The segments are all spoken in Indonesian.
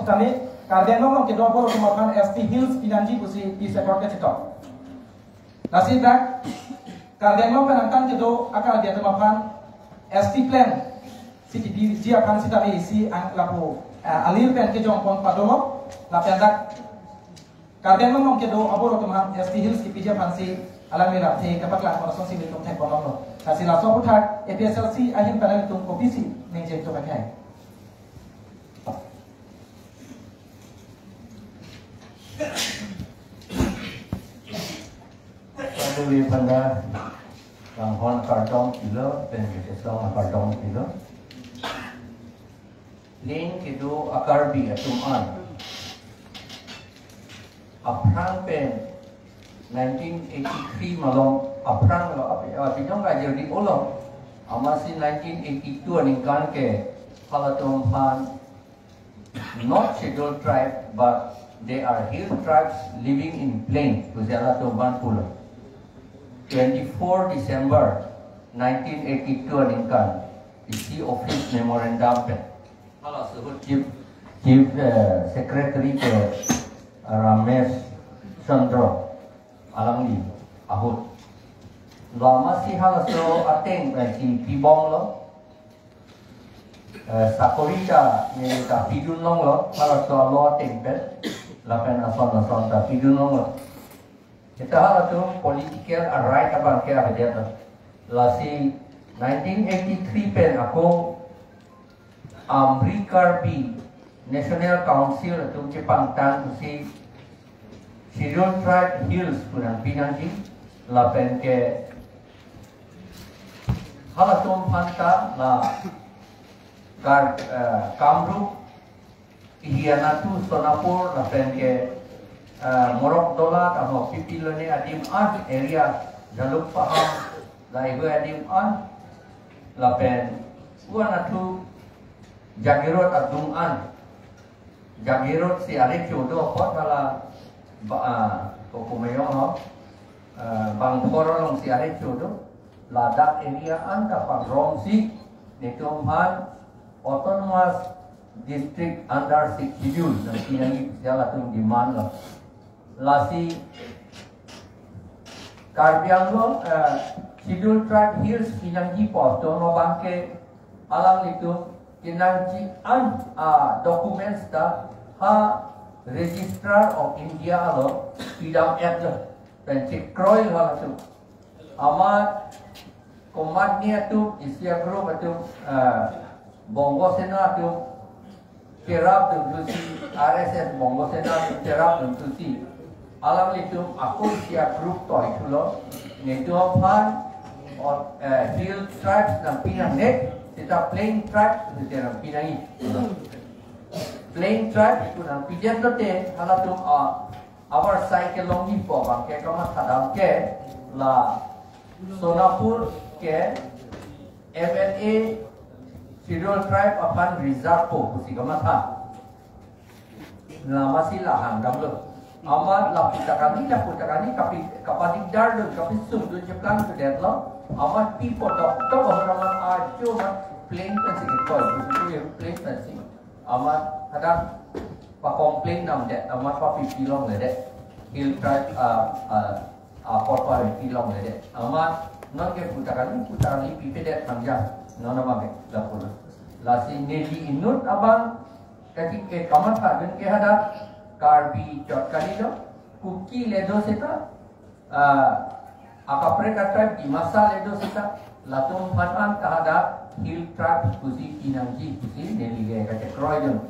kita ni kardian ngomong kita baru kemakan ST Hills Pinanji kusi di sektor kecil. Nasi dak kardian ngomong penangkan kita akan dia kemakan ST Plan si di dia akan si tadi si lapu alir pen ke jong pon padolo lapian dak kardian ngomong kita baru kemakan ST Hills di dia akan si alam merah si kapaklan orang sosial itu tek bono kasih langsung putar EPSLC akhir panel itu kopisi ning je to pakai. Patuloy pada langhon kartong kilo, penjelasan kartong kilo. Link itu akarbi atuman. Aprang pen 1983 malong aprang lo apa pinong ngajar di ulang. Amasi 1982 ningkan ke halatung han not scheduled tribe but they are hill tribes living in plain Kuzela Toban Pulau. 24 December 1982 ningkan isi office memorandum pen. Kalau sebut chief secretary ke Ramesh Chandra Alangli Ahud. Lama si halaso ateng si pibong lo. Sakorita ni ta pidun long lo halaso lo ateng pen. Lapan ason ta pidun long lo. Kita halaso political right abang kira dia tu. Lasi 1983 pen aku Amrikarbi National Council tu Jepang tan si Scheduled Tribe Hills punan Pinanji lapen ke halatom hanta na Kamruk Ihianatu Sonapur lapen ke Morok Dolat atau Pipilone adim an area jaluk paham laibu adim an lapen Uanatu Jagirot adung an Jagirot si adik jodoh kot kala kokumayong no bang korong si adik jodoh ladak area an kapag romsi nituman autonomous district under 6 schedule dan pinangi siala tung demand lo lasi karbiang lo schedule tribe hills pinangi pos dono bangke alang itu kinanji an documents da ha registrar of India lo pidam act lo dan cek kroil hal tu amat komadnya tu isya group tu bongo sena tu kerap tu si RSS bongo sena tu kerap tu si alam itu aku isya group tu itu lo ni tu apa hill tribes dan pinang net kita plain tribes kita pinangi plain tribes itu dan pijan tu te kalau tu our cycle long ni po bang ke kamat hadam ke la Sonapur ke MLA Scheduled Tribe akan reserve po kusi kamat ha la masih lahan dam amat la putakani kapadik dar lo kapi sum do jeplang tu det lo amat people to orang ajo mat plain kan sikit ko itu plain kan sikit amat kadang pa complain nam det amat pa pilong le det hill tribe portual pilong le det amat non ke putakani pipe det panjang non nama ke lapor la si neli inut abang kaki ke kamat hadun ke hada karbi jot kali lo kuki ledo seta akapre tribe di masa ledo seta latung patan kahada hill tribe kusi pinanji kusi neli ke kate kroidun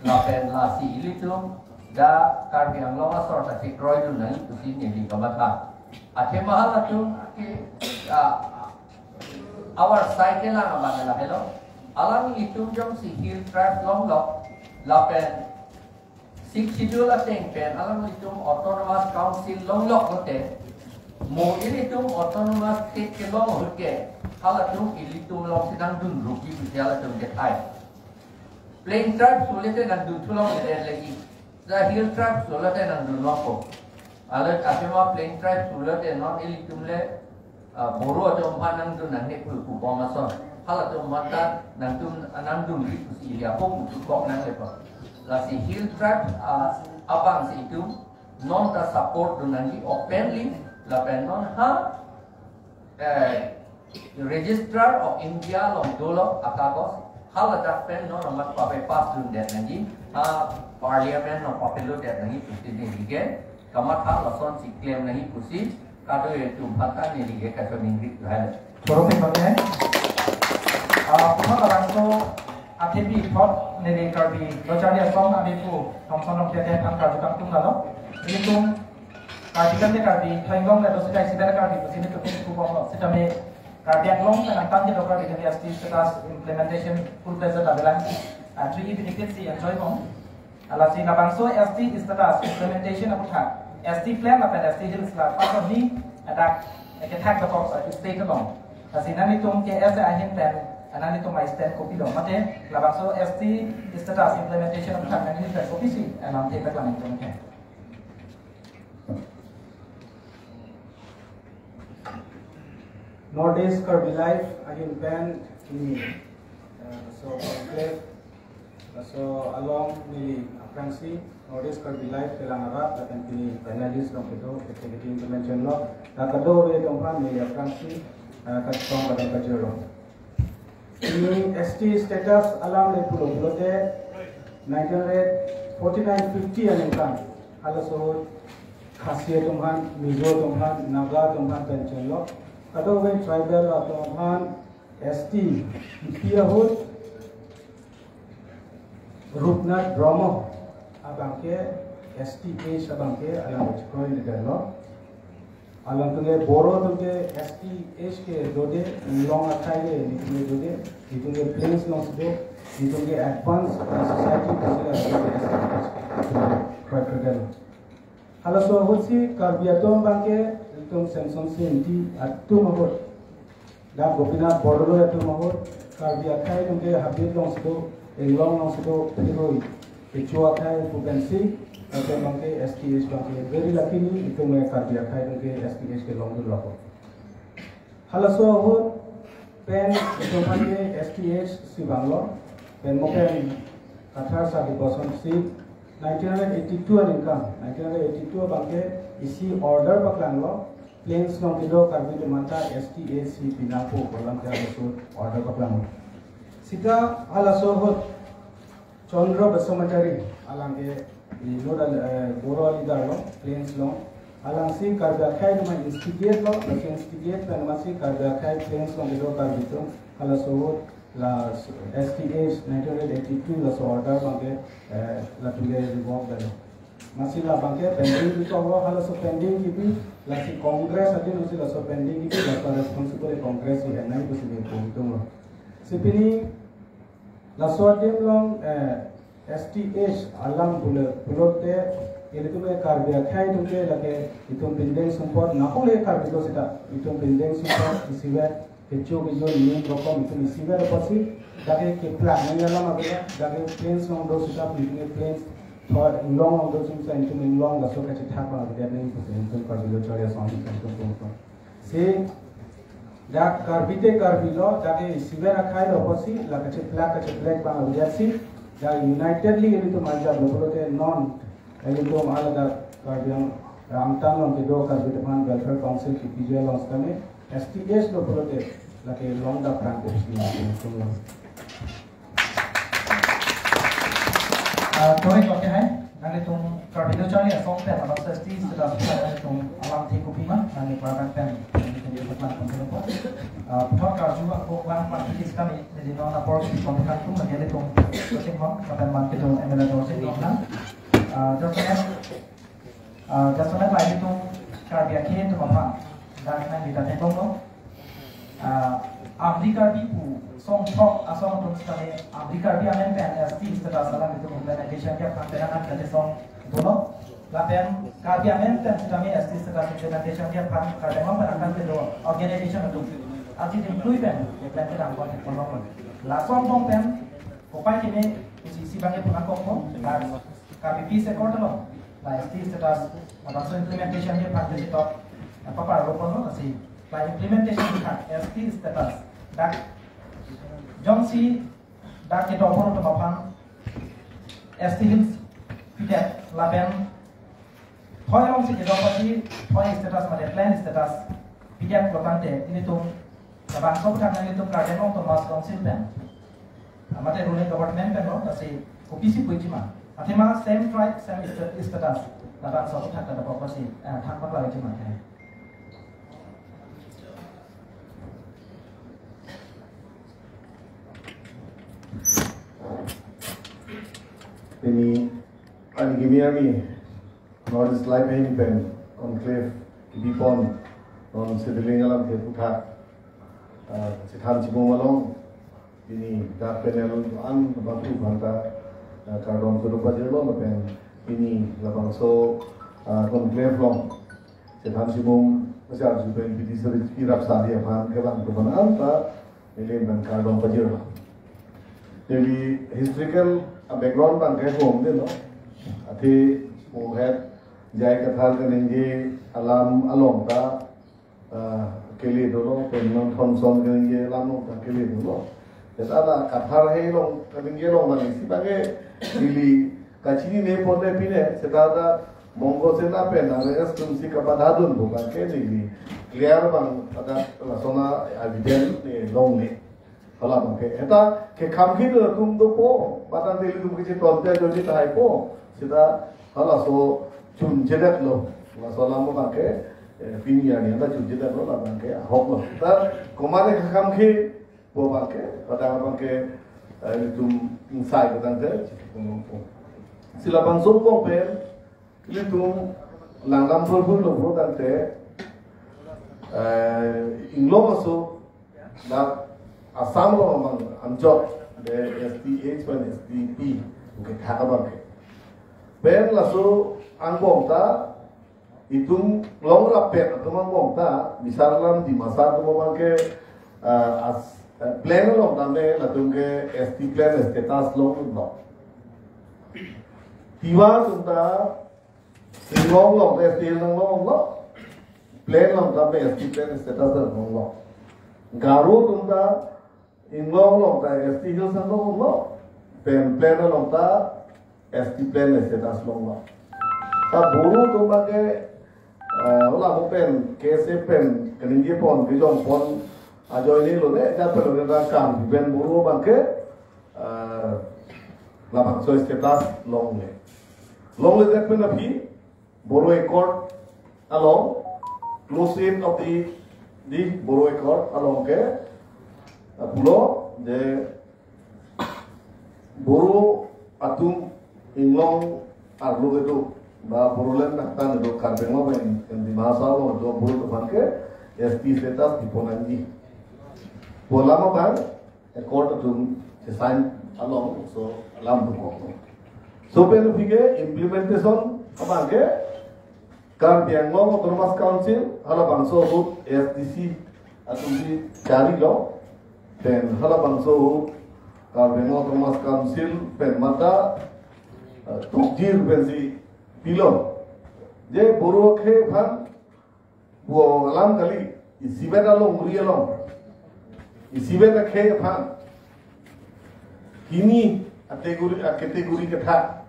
lapen lasi ilitum da karbi ang lawa sorta si kroidun nai kusi neli kamata ate mahal tu ke our cycle lang abang la hello alang itum jom si hill tribe long lo lapen sik schedule ateng pen alang itum autonomous council long lo hote mo ilitum autonomous state ke long hote halatum ilitum long sidang dun rugi bisyala tum dekai plain tribe sulite nan dun tulong lagi the hill tribe sulite nan dun loko alat asema plain tribe sulite non ilitum le boro jom panang dun nan ne ku pamason halatum mata nan dun ri kusi ya pom kok nan lepa lasi hill tribe abang si itu non ta support dunangi openly lapen non ha registrar of India long dolo akagos hala tak pen non amat pape pas dun det nangi parliament non papelo det nangi pusi ni dige kamat ha lason si claim nangi pusi kado itu bahkan ni dige kaso mingri lahal Borok pakai. Pulang orang tu ATP pot nilai karbi. Locari asam abiku Thomson orang tiada angkat tukang tunggal. Ini tu karbi kan dia karbi. Thainglong le dosa jai sidar karbi. Sini tu pun kubang. Sita me karbi anglong dan angkat dia karbi jadi ST status implementation full pleasure adalah 3 benefits si enjoy kong. Alasi nabangso ST status implementation apa tak? ST plan apa ST hills lah. Pasal ni ada tag the box itu stay along. Kasi nanitung ke ST ahin plan nanitung my stand copy dong. Mate labangso ST status implementation apa tak? Nani plan copy si. Enam take back lang itu mungkin. Nowadays, Kirby Life again band ini so complete so along ni Fransi nowadays Kirby Life telah narat akan kini finalist dong itu activity implementation lo dan kedua we dompan ni Fransi kacong pada kajero ini ST status alam le pulo de 1949-50 yang kan halo so khasiat dompan mizo dompan naga dompan pension lo Kado we tribal atauhan ST Piyahut Rupnat Brahmo abangke STH abangke alam chikoi negalo alam tunge Boro tunge STH ke dode long athai nitunge dode nitunge plains long sudo nitunge advance society kusila STH tribal halo so hutsi karbiatom bangke Tum Samson Sinti atu mahur dan Gopinath Bordolo atu mahur karbiya khai nungke habib long sudo englong long sudo piroi kechua khai pubensi ate nungke STH bangke very lucky ni itu me karbiya khai nungke STH ke long dulu lako halaso ahur pen itu bangke STH si banglo pen moken kathar sa di boson si 1982 income 1982 bangke isi order baklang plains nong kido karbi demanta STAC pinapo kolam kaya besut order baklang sida halaso hot Chandra Basamachari alang ke nodal Boro leader lo plains lo alang si karbi akai nama instigate lo instigate dan masih karbi akai plains nong kido karbi to halaso hot la STH 1982 la so order bangke la tule revoke dalo masih lah bangke pending itu Allah halas pending itu lasi kongres ada masih lah pending itu lah responsible kongres yang naik itu sini puntung lah. Sepini laso ada long STH alam bulog te ini tu me karya kai tu ke lagi itu pending support nak boleh karya itu sudah itu pending support isiwe kecu keju ini program itu isiwe apa sih? Lagi ke plan ni alam apa ya? Lagi planes nombor sudah pilih planes और long of those things and to long the so catch it happen of that name for the carbillo choria song to say that carbite carbilo that is severe khai opposite like a black bang of jersey that unitedly into manja blote non into alaga carbion amtan on the do carbite man welfare council ki pj launch kane STS blote like a long the plan to Korek oke hai, nanti tung karbido cari asong pen atau sesti sudah sudah tung alam tiku pima nanti perakan pen nanti jadi bukan kontrol pun. Puan karju aku lang praktis kami jadi nona pors di kontak tung menjadi tung pusing hong kapan man kita emela dosen di mana. Jasonet lagi tung karbia kini tung apa? Dan nanti kita tengok tung. Abdi karbi pu song top asong tung sekali abdi karbi amen pen ST setelah salah itu implementation dia panteran jadi song dulu lapen karbi amen pen kami ST setelah implementation dia pan karbi mau menakan itu organization itu arti include pen plan kita buat ekonomi la song tong pen kopai kini si bangke punak kok dan karbi piece ekor dulu la ST setelah masuk implementation dia pan jadi top apa para rupanya si la implementation kita ST status dak Jongsi dak kita opor untuk mapan ST Hills Pitet Laben Thoi long si kedong pasi Thoi status made plan status Pitet Lotante ini tung Labang sob tak nang itu Garden long Thomas Council pen Amate ruling government pen lo kasi OPC puijima Athema same tribe same status Labang sob tak ada pasi tak pakla ijima Ini Anigimiami North Life Hain Pen Conclave Bipon Non Sidilingalam Keputat Sitan Cibumalong Ini Dak Penelon An Bantu Banta Kardon Kurupajelo Pen Ini Labangso Conclave Long Sitan Cibum Masih Juben Bidi Seri Irap Sadi Apan Kelang Kuban Anta Ini Ben Kardon Pajelo Jadi historical background bang kayak home deh no, ati muhet jai kathal keninge alam along ta keli dulu, penon thomson keninge alam ta keli dulu, jadi ada kathal hei long keninge long mana sih pakai dili kacini ne pondai pine, sekarang monggo sena pen, ada estumsi kapadadun bukan keninge, clear bang ada lasona evident ne long ne. Kalau bangke, eta ke kamki tu tum tu po, batang dili tum kecil tonte jadi tahai po, sudah kalau so cun jedak lo, masalah mo bangke, pinya ni, anda cun jedak lo lah bangke, ahok lo. Tapi kemana ke kamki, po bangke, batang bangke tum insai batang te, sila bang sompong per, ini tum langgam berburu lo batang te, inglo masuk, dah Assam lo memang anjok de STH dan SDP bukan kata bangke. Ben lasu angbong ta itu long rapet atau angbong ta misalnya di masa tu bangke as plan lo tambe latung ke ST plan status lo no. Tiwa tunta long lo ST long lo plan lo tambe ST plan status lo. Garu tunta Inglong long ta ST Hills ang long lo, pen pleno long ta ST plan status long lo. Ta buru tu bagai, wala mo pen kese pen keningi pon bijong pon ajo ini lo ne, jat perlu kita kam pen buru bangke, lapang so status long le. Long le tak pen api, buru ekor along, close in of the buru ekor along ke. Pulau de buru atung inglong arlo itu bah burulen naktan itu karbenglo yang di masa lo itu buru tu bangke ST status di ponanji pola mo bang ekor tu design along so alam tu ko so pelu fige implementation apa ke karbenglo otonomous council hala bangso hut STC atung di cari lo pen hala bangso Karbenglo Thomas Council pen mata tukjir pensi pilon je buru ke phan wo alam kali isibe dalong murialong isibe na ke phan kini kategori ketha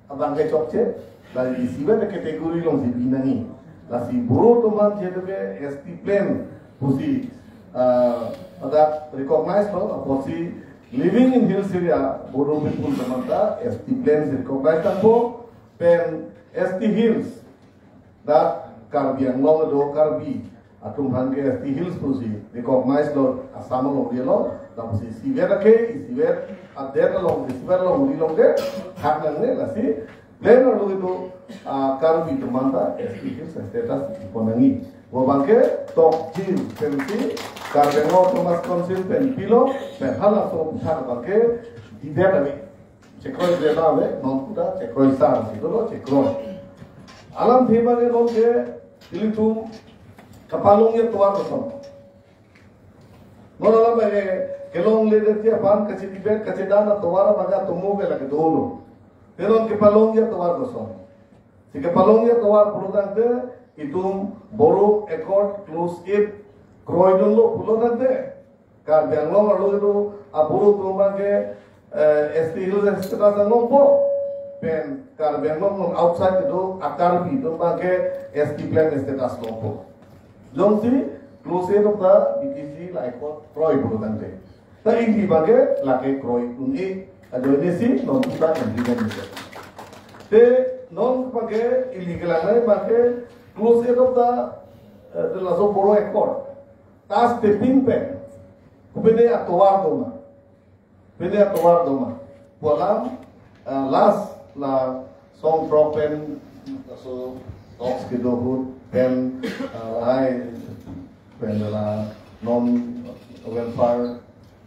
abang ke chokche la isibe na kategori long si binani la si buru toman je ke ST plan pusi ada recognize lo aposi living in hills area Bodo people tamanta ST plans recognize tampo pen ST hills that Karbi Anglong do Karbi atum hange ST hills pusi recognize lo asam lo dia lo taposi siver ke siver adder lo siver lo muri lo ke hak nangne lasi plan lo itu Karbi tamanta ST hills status iponangi wo bangke top jil pensi Karbenglo Thomas Council pen pilo pen hala so thar bangke dibeta me chekroi deta ave non puta chekroi sar sidolo chekroi alam thema ne lo ke ilitum kapalong ye tuar ko mola ba kelong le de tia pan kachi dibet kachi dana tuara baga tumu be lage dolo kelong kapalong ye tuar ko so si kapalong ye tuar purudang de itum boru ekor close it Kroidon lo pulo nade, Karbenglo lo itu aburu tumbang ke ST Hills status ang po. pen Karbeng long outside itu akar bi itu pakai ST plan status logo. Jom si close itu ka BTC like Troy bulu tante. Tapi ini pakai laki Troy ungi ada ini si non kita implement itu. Te non pakai illegal lagi pakai close itu ka langsung boro ekor. Tas te pin pen. Kupede atuar doma. Pede atuar doma. Pualam last la song propen so talks ke dohut pen hai pen la non welfare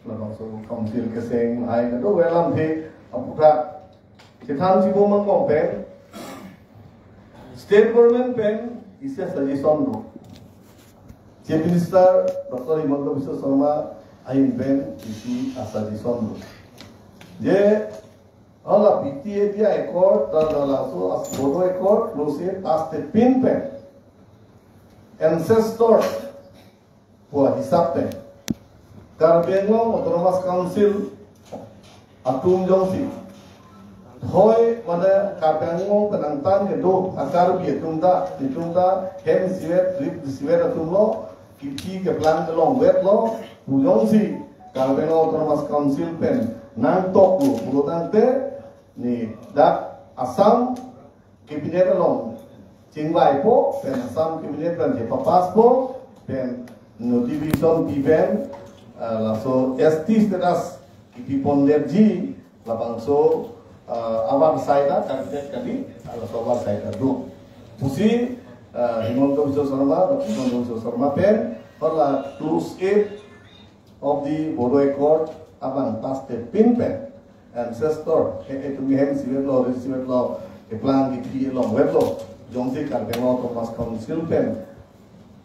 la so council ke seng hai ke do welam the aputa chitan sibo mangong pen state government pen is a suggestion do chief minister Dr. Himanta Biswa Sarma ain pen isi a suggestion do je Allah PTA dia ekor dan langsung as bodoh ekor lusi as te pin pen ancestor buat hisap pen Karbengong Autonomous Council atum jongsi hoi mana Karbengong penantang itu akar biatumda hem siwet drip siwet atum lo kiki ke plan kelong wet lo jongsi Karbengong Autonomous Council pen nang tok lu burutan te ni dak Assam kabinet along Cingwai po pen Assam kabinet dan Jepapas po pen no division event laso ST status ipipon lerji labang so awar saida kabinet kali laso awar saida do pusi Himanta Biswa Sarma Dr. Himanta Biswa Sarma pen hala close 8 of the Bodo Accord abang past the pin pen ancestor itu ngehen siwet lo plan di long web lo jongsi Karbengong Autonomous Council pen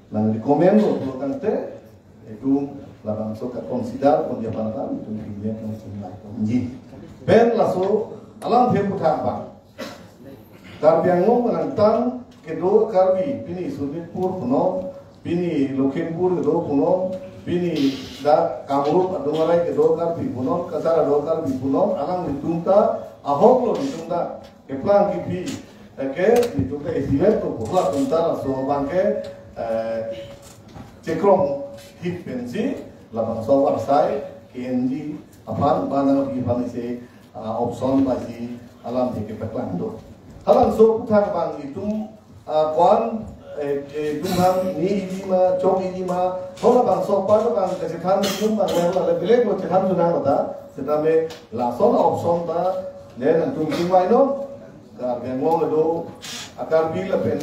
nang rekomend lo lo tante itu labang so ka consider pun dia panatan itu dia yang simulai ji pen laso alam phe puthak ba Karbengong menantang kedo karbi pini Sudipur puno pini Lokhimpur kedo puno bini da Kamrup adungarai ke dokar bipunon kasara dokar bipunon alang ditunta ahok lo ditunta keplang kipi ke ditunta esimet to pula tunta so bangke cekrong hit pensi labang so warsai KNG apan banang di panise opson basi alam ke keplang do alang so putar bang itu kwan dumham ni idima chong idima thola bang so pa bang kasi than dum bang la belek lo than juna mata setame la so option ta le nan tum tingwai no Karbengong do akar bil pen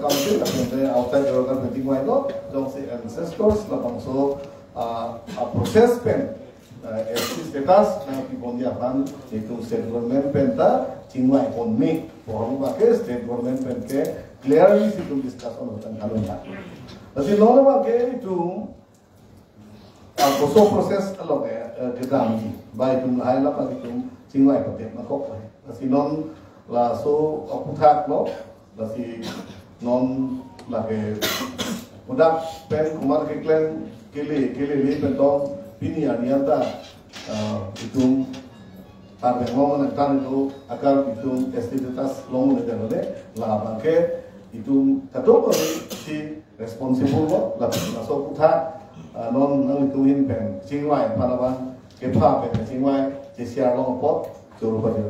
council pen outside do akar tingwai no dong se ancestors la bang so a process pen status na pipon dia pan itu state government pen ta tingwai on make for ba ke state government pen ke clearly situ discussion tentang kalon tak. Tapi nono bagi itu proses alok gedam baik itu lahir lah bagi itu cingwai petek makok. Tapi non la so putak lo, tapi non lagi mudah pen kumar keklen kili pentong pini anianta itu Karbengong menentang itu agar itu estitas long negara lah bangke itu kadang si responsibel lo lapis masuk putar non ituin pen cingwai panawan kepa pen cingwai jesiar long pot juru baju.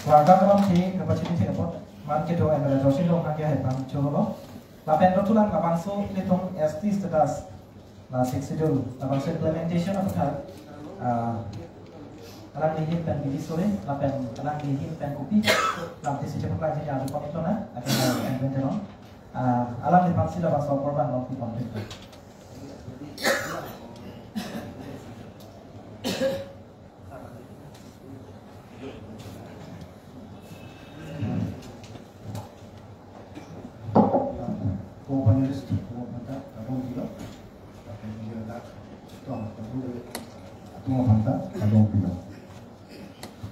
Warga kalam si kapasiti si pot man kedo emre josin long kaki hepan juru lo lapen rotulan lapang so hitung ST status la schedule lapang so implementation of that alang dihin pen bidi sore lapen alang dihin pen kopi lamti si cepat lagi jadi komito na akan inventero alang di pansi dapat soal korban waktu konflik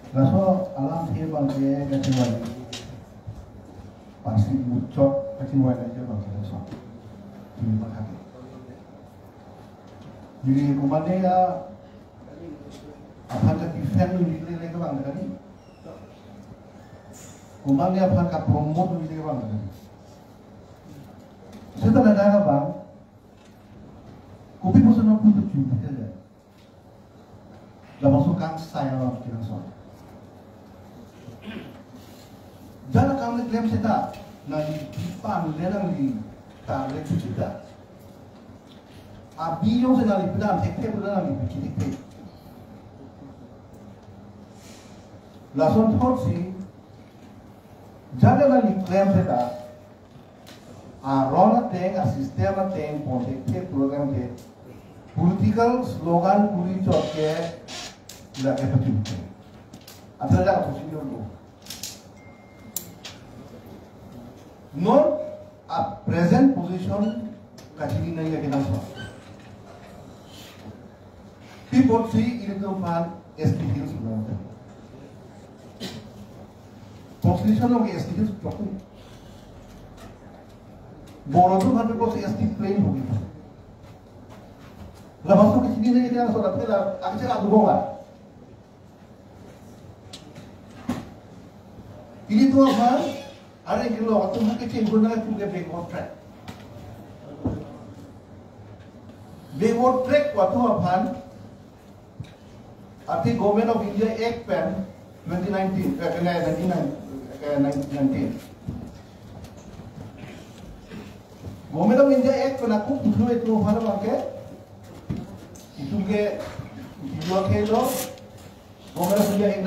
Raso alam sih bangke keciwai pasti muncul keciwai aja bangke raso terima kasih. Jadi kemana ya Apakah defend militer lagi bang tadi? Kumpulnya apakah promote militer bang tadi? Setelah ada bang, kopi pun senang pun terjun saja. Dah masuk kang saya orang kita soal. Jangan kami klaim kita nanti dipan lenang di tarik kita. Abi yang senang di pedang, teknik pedang di pikir. Lason thought si, jangan nanti klaim kita. Rona teng, sistem teng, politik program ke, political slogan puri cokke, tidak efektif. Ada yang positif dulu. Non a present position kacili nahi lagi nasa. People see itu fan STD sebenarnya. Position orang STD cukup. Boros tu kan berkos STD plain hogi. Lepas tu kacili nahi lagi nasa. Tapi lah, aku cakap tu bohong. Ini tu apa? Ada yang kira waktu mereka cengkul dengan tu dia backward track. Backward track waktu apa? Arti Government of India Act Pen 2019. Government of India Act Pen aku itu apa bangke? Itu ke dua kilo. Government of India Act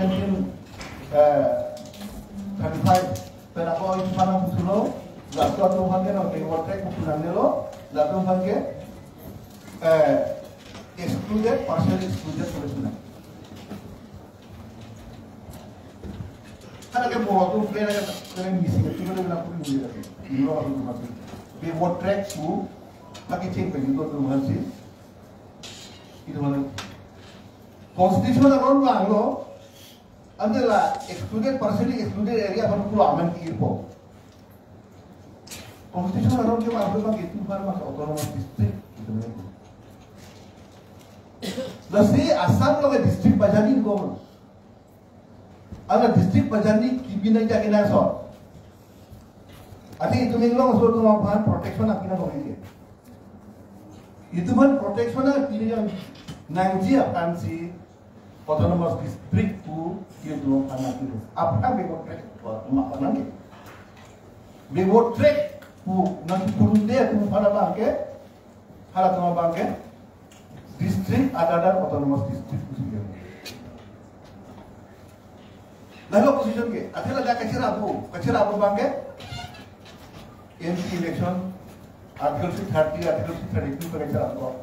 1935. Pada kau itu mana musuh, lalu tu hanya nak backward track musuh lo, lalu hanya excluded, partially excluded solution. Kalau kita bawa tu player yang missing, itu kita nak pun boleh lagi. Ini orang tu macam backward track tu, lagi change bagi tu macam itu mana. Constitution orang orang lo. Adalah excluded, partially excluded area baru pulau aman kiripo. Constitution orang kita apa bang itu baru masuk autonomous district itu macam. Lalu asal orang district bajani government. Ada district bajani kibina jaga nasor. Ati itu menglong soal tu apa protection akina boleh. Itu pun protection akina yang nanti akan si autonomous district tu dia tu anak itu. Apa backward track? Mak nanti. Backward track tu nanti turun dia tu pada bangke, hala tu bangke. District ada autonomous district tu sendiri. Lalu position ke? Ada kacir abu bangke. MP election article 30, article 32 kacir abu.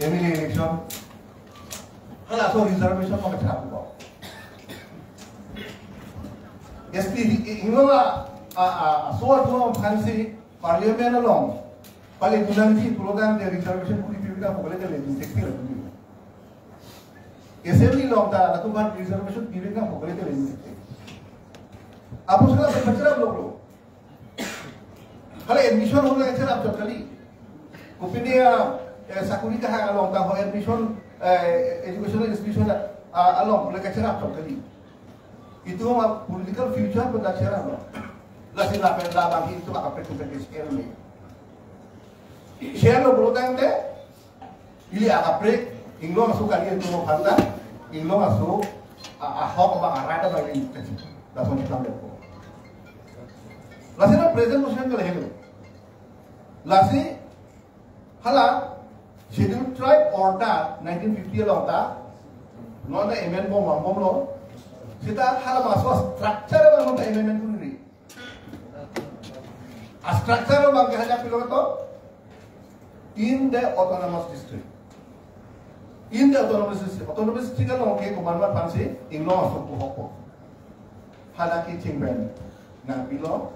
MLA election. Kalau so reservation mau kacau apa? ST ini soal tu fancy parliament along. Paling bulan ini program dari reservation pun kita boleh jadi sektor lagi. Assembly long dah, tu kan reservation kita boleh jadi sektor. Apa sudah berbicara belum? Kalau admission orang kacau apa kali? Kupinia sakuri kah long dah admission educational institution along boleh kacau apa kali? Itu political future pada cara apa? Lasin lapar bagi itu apa pertukaran share ni? Share lo berutang deh, ini agak break. Inglo masuk kali itu mau panda, Inglo masuk hok bang arada bagi itu, langsung kita ambil. Lasin lo present position kalau hello, lasin halah Scheduled Tribe Order 1950 long ta, non ada amendment bom lo. Kita hal masuk structure bang untuk amendment pun ni. Structure bang kehanya pilot tu in the autonomous district. In the autonomous district kalau okay commandment pansi, Inglo masuk buhok. Halaki cingben, nak pilot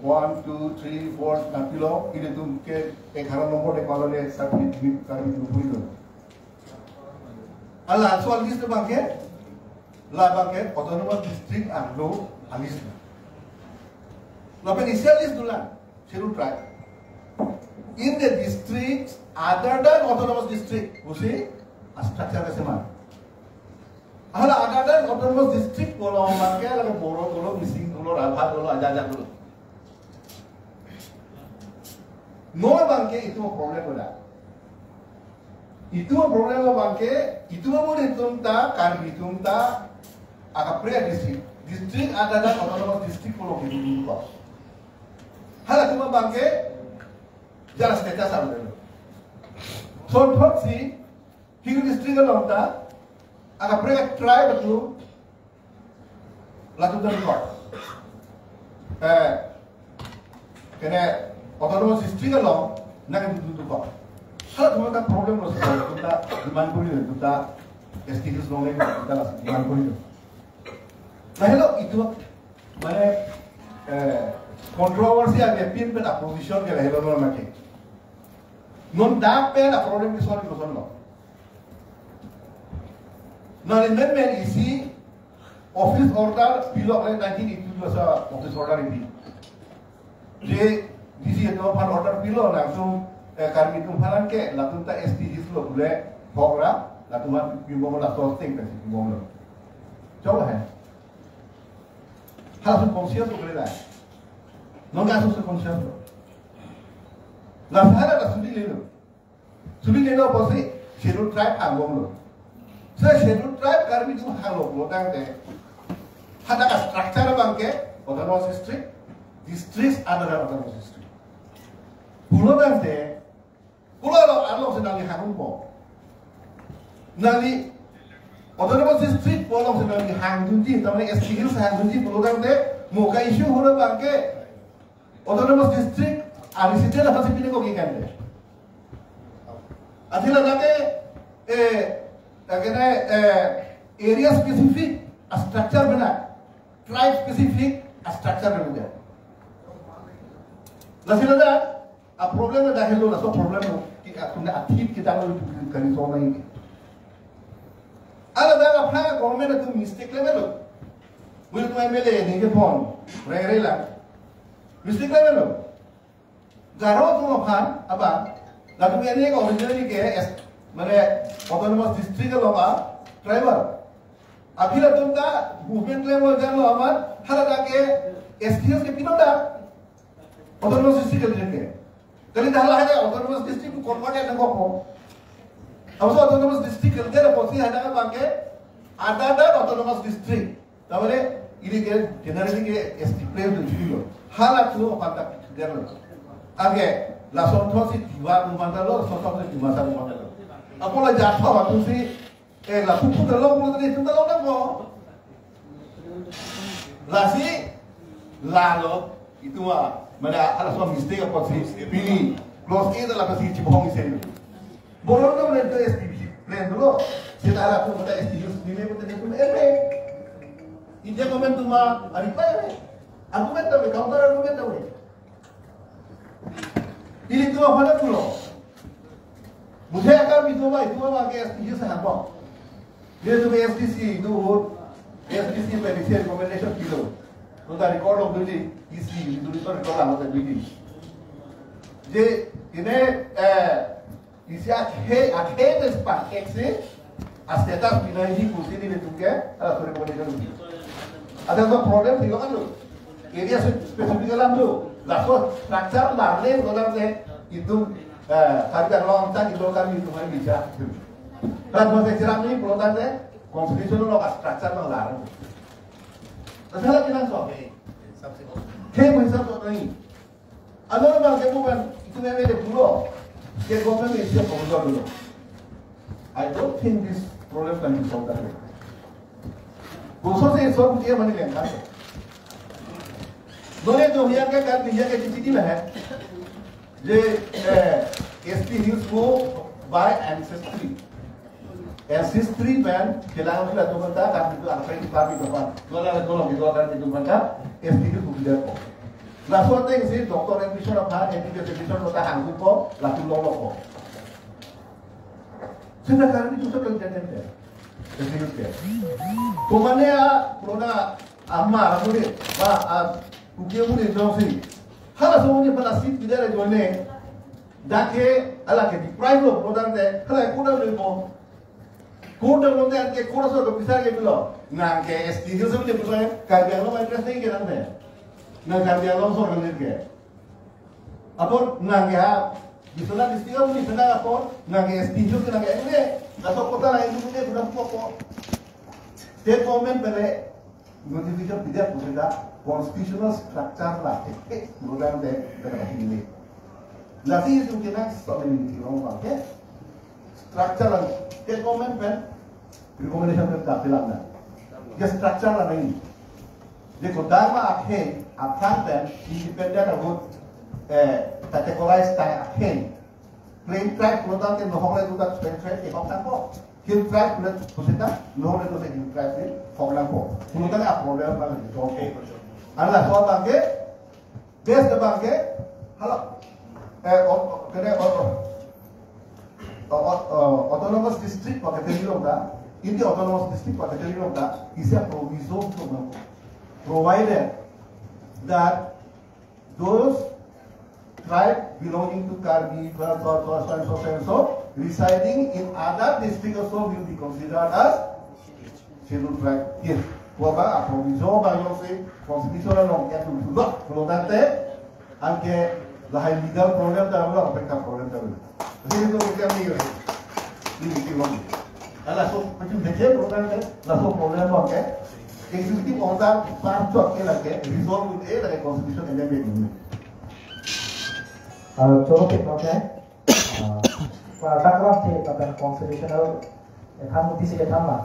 1, 2, 3, 4 nak pilot. Ini tu ke 11 nombor dek kalau le sertifikat kami dulu itu. Allah soal list bang ke? Labangke autonomous district anglo alis. Lapan initial list dulan scheduled tribe. In the districts other than autonomous district, usi structure ke semua. Ada autonomous district kalau pakai lagi borong kalau missing kalau rapat kalau aja dulu. No bangke itu problem ada. Itu problem bangke itu boleh tunta kan ditunta agak pre district ada autonomous district kalau gitu kok. Hala cuma bangke jalan status ada. So thought si hidup district kalau tunta agak mereka try betul lakukan kok kena autonomous district kalau nak itu kok hal itu kan problem loh kita demand kuri kita STS noleng kita lah demand kuri nah hello itu mana kontroversi ada pin pen opposition ke hello nol macam non dapat problem di soal loh. Now, amendment isi office order below 1982 sa office order ini. Jadi isi itu pan order below langsung kami tumpalan ke langsung ta STS lo boleh program langsung bimbo lah sorting kasi bimbo lo. Coba hai. Harus konsisten tu boleh lah. Nggak harus konsisten. Langsung ada sudi lelo pasti schedule tribe anggom lo. Saya schedule tribe kami itu halo lotang deh. Ada structure bangke autonomous district ada autonomous district. Pulau deh, pulau ada sedang dihangun po. Nanti autonomous district pulau sedang dihangunji, tapi SPL sehangunji pulau deh. Muka isu pulau bangke autonomous district ada siapa yang masih pilih kok ikan deh. Adila nanti akhirnya area spesifik structure benar, tribe spesifik structure benar. Lalu ada problem ada hello, lalu problem kita aktif kita lalu kali soal ini. Ada apa government itu mistake level, boleh tu MLA ni ke pon, rela mistake level. Garo tu apa? Lalu ini kalau originally ke mana autonomous district lo apa driver abila tunta movement level jalo amat hala ke STS ke pinota autonomous district ke jadi dah lah ada autonomous district ko konnya dengan ko abis autonomous district ke ada posisi ada apa ke ada autonomous district tahu ini ke generally ke STS plan tu hala tu apa tak general okay langsung tu si dua mandalo sosok si dua satu mandalo apa lah jatuh waktu si lah pupuk dalam mulut ni tu dalam apa lah si lalu itu mana ada semua mistake apa si pilih close itu lah kasi cipong isen borong tu mana tu STP plan dulu kita ada tu pada STP ni pun tadi pun ini komen tu mah ada apa argument tu counter argument tu ini tu apa dulu मुझे अगर भी तो आगे STC से हटवा ये तो STC itu STC पे नीचे रिकमेंडेशन किलो तो दा रिकॉर्ड ऑफ ड्यूटी इसी ड्यूटी पर रिकॉर्ड आना था ड्यूटी जे इन्हें इसे आखे इस पैकेज से स्टेटस बिना ही कुछ नहीं लेते क्या रिकमेंडेशन की ada तो प्रॉब्लम थी kan lo area specific lah lo langsung structure larle program से itu harga long tak itu kami itu mari bisa. Kalau mau cerah ni pelotan deh, konstitusi lo structure lo larang. Tapi lagi nang so, ke masa tu ni. Ada orang yang bukan itu memang ada dulu. Ke government ini siapa bukan dulu. I don't think this problem can be solved that way. Khususnya soal dia mana yang kan. Boleh tu yang ke cici lah है. जे ST Hills को by ancestry man kelangan kita tu benda kan itu apa yang kita lakukan kalau kita akan itu benda ST Hills sudah ko lalu ada yang si doktor admission apa admission kita hanggu ko lalu lolo ko sudah kali itu sudah kerja deh ST Hills ke pokoknya corona amma boleh ukia boleh jauh sih hala semuanya pada seat tidak ada jualnya, dah ke ala ke deprive lo produk deh, hala kurang lebih mo, Kode lonte anke kode so bisa ke bilo. Nah ke ST Hills itu dia punya Karbi Anglong address नहीं किया ना ना Karbi Anglong so करने के. Apun nah ya bisa distilah mungkin bisa apun nah ke ST Hills ना के ini atau kota lain itu dia sudah pokok. State government pele notification tidak punya constitutional structure lah. Program deh terkait ini. Nanti itu kita solemnity orang pakai structure lah. State government pen recommendation pen tak bilang dah. Dia structure lah ini. Dia kodama akhen, akan pen independent about categorize tai akhen. Plain tribe kalau tak ke nohong itu tak plain tribe ke hong ko. Hill tribe kalau pusita nohong itu se hill tribe ni hong ko. Kalau tak ada problem apa itu okay. Allah soal bangke, base the bangke, halo. Autonomous district category of that, in the autonomous district category of that is a proviso provided that those tribes belonging to Karbi, so residing in other districts also will be considered as scheduled tribe. Yes, waba proviso ba yung si constitutional law kaya tulog tulog dante anke lahai legal problem dah belum, mereka problem dah belum. Jadi itu kita ni ini kita ni. Alah so macam macam program ni, lah so problem apa ke? Executive order part tu apa lagi? Resolve with a like constitution amendment ni. Coba kita okay. Taklah si kapan constitutional kan mesti sih kan lah.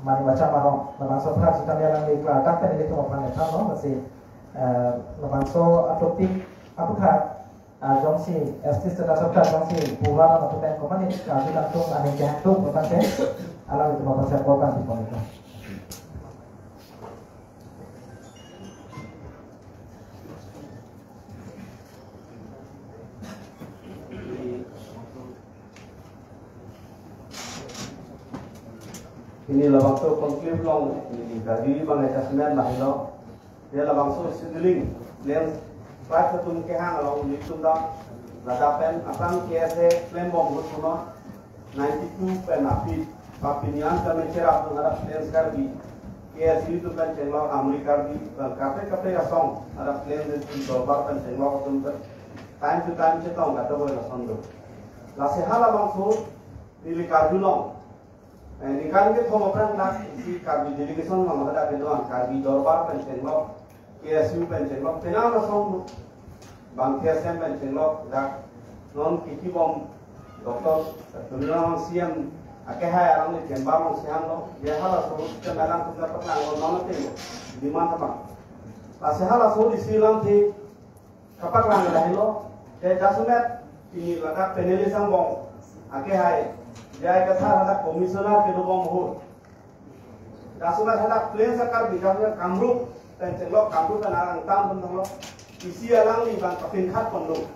Mari baca marong, lepas so kita ni orang di kelas tak ni itu apa ni kan no masih lepas so adoptif apa kan? Jongsi, estis sudah sudah jongsi, bulan atau pen kompani, kami langsung ada yang tuh bukan saya, alam itu bapak saya bukan di pondok. Ini lah waktu konflik long, ini dari bang adjustment lah ini, dia lah waktu scheduling, yang Pak Ketum Kehang along Nitum dah ladapen akan KSA claim bomb semua 92 pen api papinian kami cerah mengarap plane Karbi KSA itu kan cenglo Amerika di kafe asong ada plane di Dolbar kan cenglo ketum time to time cetong kata boleh langsung lah sehala bangsu di Karbi long ini kan kita mau perang nak si Karbi delegation mau ada kedoan Karbi Dolbar kan cenglo KSU pencenglo tenang langsung bangkit sem pencenglo dak non kiki bom doktor dunia siam akeh hai alam ni jembar long siam lo dia hala so kemelang tu dapat lang non te di mana bang pas hala so di silam thi kapak lang dah lo ke jasumet ini lada penelisam bom akeh hai dia kata ada komisioner ke bom ho jasumet ada plan sakar bicara kamruk pencenglo kamruk kan arang tam tentang lo isi alang ni bang kapin khat pondok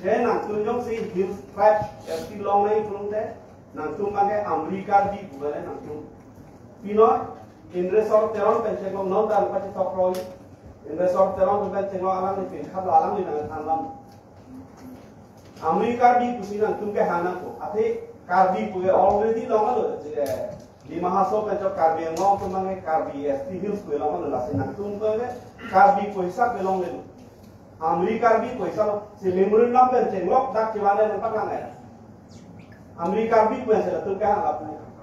je nang tunjong si hills tribe sti long nei pulung de nang tum bang Amerika di bukan nang tum pino in resort teron pencenglo non dan pati top roy in resort teron pencenglo alang ni pin khat alang ni nang thanam Amerika di kusi nang tum ke hana ko ate Karbi puye already long alo je di Mahaso pencok Karbi yang mau tumange Karbi ST Hills ko long alo lasin nang tum ko Karbi ko hisap belong le Amerika Karbi ko hisap si memori number cenglo dak kiwane nempat lang ai Amerika Karbi ko se tu ka la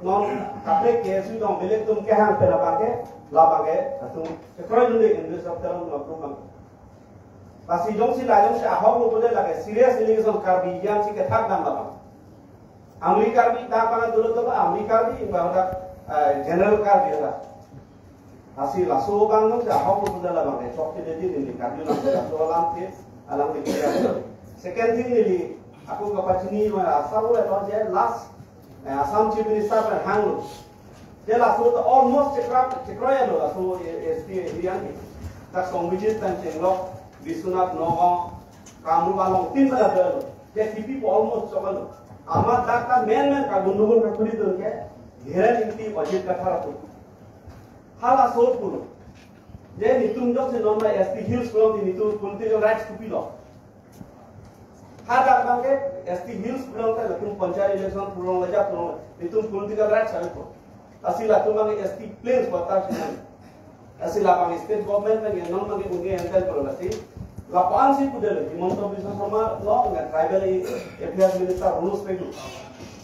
non kape ke su dong bele tum ke han pela bange la bange tu ke kroy le English of teron lo pro bang pasi jong si la jong se ahau lo bole lage serious allegation Karbi yan si ke thak dam la Amerika Karbi ta pa dulu to Amerika Karbi bahwa general Karbi la hasil laso bang nong dah hau pun dalam bang cok jadi ni kami nak alam ke kira second thing ni aku kapan sini asal boleh je last Assam chief minister pen hang dia laso to almost cekra lo laso ST Hirian ni tak songwijit pen cenglo Biswanath Nogo kamu balong tin pada ber dia tipi almost cokal amat dakta men ka gundugun ka kuri tu ke gheran inti budget ka thara tu hala sort pun je nitung dok se non ST Hills ko ni tu kunti jo rights to pilo Hada bangke ST Hills pulang teh lakum panchayat election pulang aja pulang itu political rights ada tu. Asal lakum bangke ST Plains batas ini. Asal lakum state government bangke non bangke unge enter pulang asal. Lapan sih kuda lagi. Monto bisa sama law dengan tribal affairs minister rules pegu.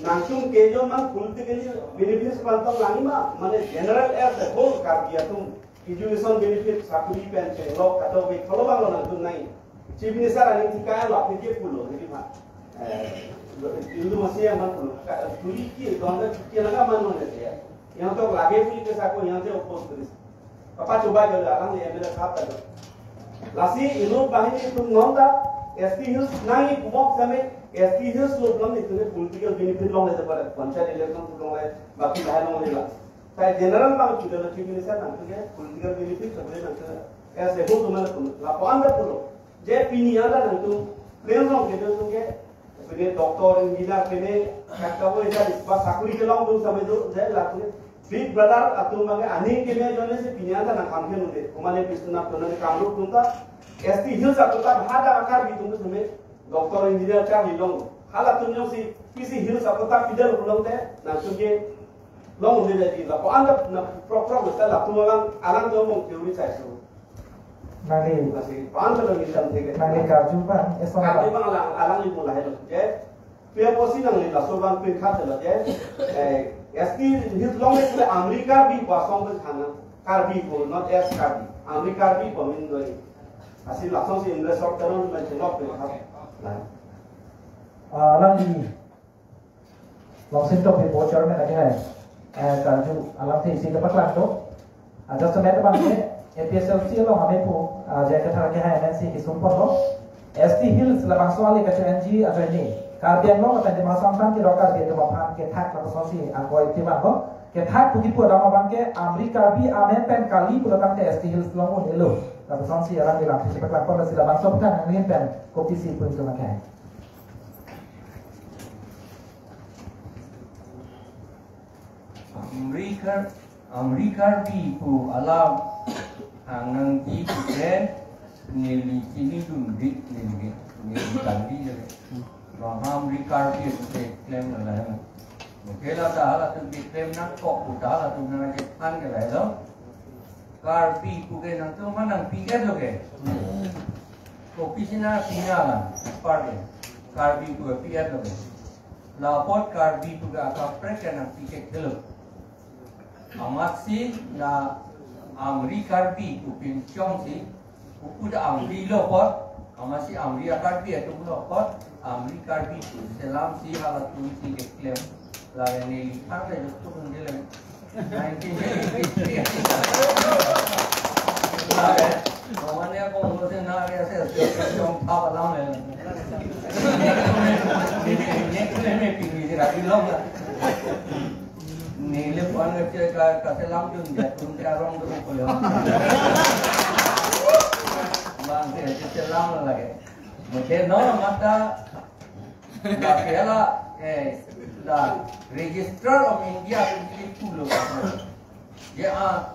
Nangsung kejo man politically benefits pantang lagi mana general as the whole karya tu education benefit sakuri pension law kata baik kalau bang lo nangsung naik. Chief minister ani tikai lo apni dia pulo jadi mah. Itu masih yang mana pulo. Tuli ki doang kita naga mana mana dia. Yang tu lagi puli kesaku yang tu oppose tulis. Apa coba jadi orang yang ada kata tu. Lasi inu bahini tu ngonda ST Hills nangi kumok sampai ST Hills lo belum itu ni political benefit long ada pada panchayat election tu long ada baki lain long ada. Saya general bang tu dalam chief minister nanti ke political benefit sebenarnya nanti as a whole tu mana tu. Lapan ada pulo. Jadi pini ada nanti plain long kita tu ke sebagai doktor engineer kene kata boleh jadi sebab sakuri ke long tu sampai tu jadi lakukan big brother atau mana ani kene jono se pini ada nak kampen ude. Kumane pisna pernah kamru tu ta ST Hills atau tak ada akar di tunggu sampai doktor engineer cari long. Halat tu nyo si PC Hills atau tak pidal pulang teh, nak suge long udah jadi. Lalu anda nak proper betul lah tu orang alang tu mau teori saya tu. Nanti Masih anda lagi dalam tiga. nanti kaju bang, esok Kalau memang alang itu lah itu. Jadi pihak posisi nang ni lah soban pihak kata lah. Jadi ST Hills long itu Amerika bi pasang berkhana. Karbi ko not S karbi. Amerika bi pamin doi. Asal langsung si investor terus macam apa pihak. lagi long sinto pe bocor में लगे हैं kaju alam थी इसी dapat lang tu ada sebenarnya bang ni APSLC lo hame pu jaga thar ke hai MNC ki sumpah lo ST Hills labang soal ke NG atau ini karbian lo kata di masam kan ki rokar dia tu bapan ke thak la sosi angkoi ti bang lo ke thak puji pu dama bang ke Amerika bi amen pen kali pu datang ke ST Hills lo mun elo la sosi alam di lang cepat lang ko sila bang sob kan ngin pen kopi si pun tu makai Amerika bi pu alam angang ji ken nili sini dum dik nili kandi jadi. Bahwa Amerika bi tu claim lah. Mungkin lah dah tu claim nak kok udah lah tu nak kan ke lah lo. Kar bi pu ke nang tu mana pi ke lo ke. Kopi sina pina lah. Pardon. Kar bi pu pi ke lo ke. Lapor kar bi pu ke akak prek nang pi ke lo. Amasi na Amerika bi upin chong si udah Amri lo pot amasi Amerika bi itu lo pot Amerika bi selam si halat tu si declare la ni lihat le tu ngi le 1983 Namanya aku ngurusin hari saya chong pa lam le ni pinggir lagi lo Nilai puan kecil kasih langsung jatuh ke orang tu boleh. Bang saya celang lagi. Mungkin orang mata dah kela dah Register of India itu loh. Ya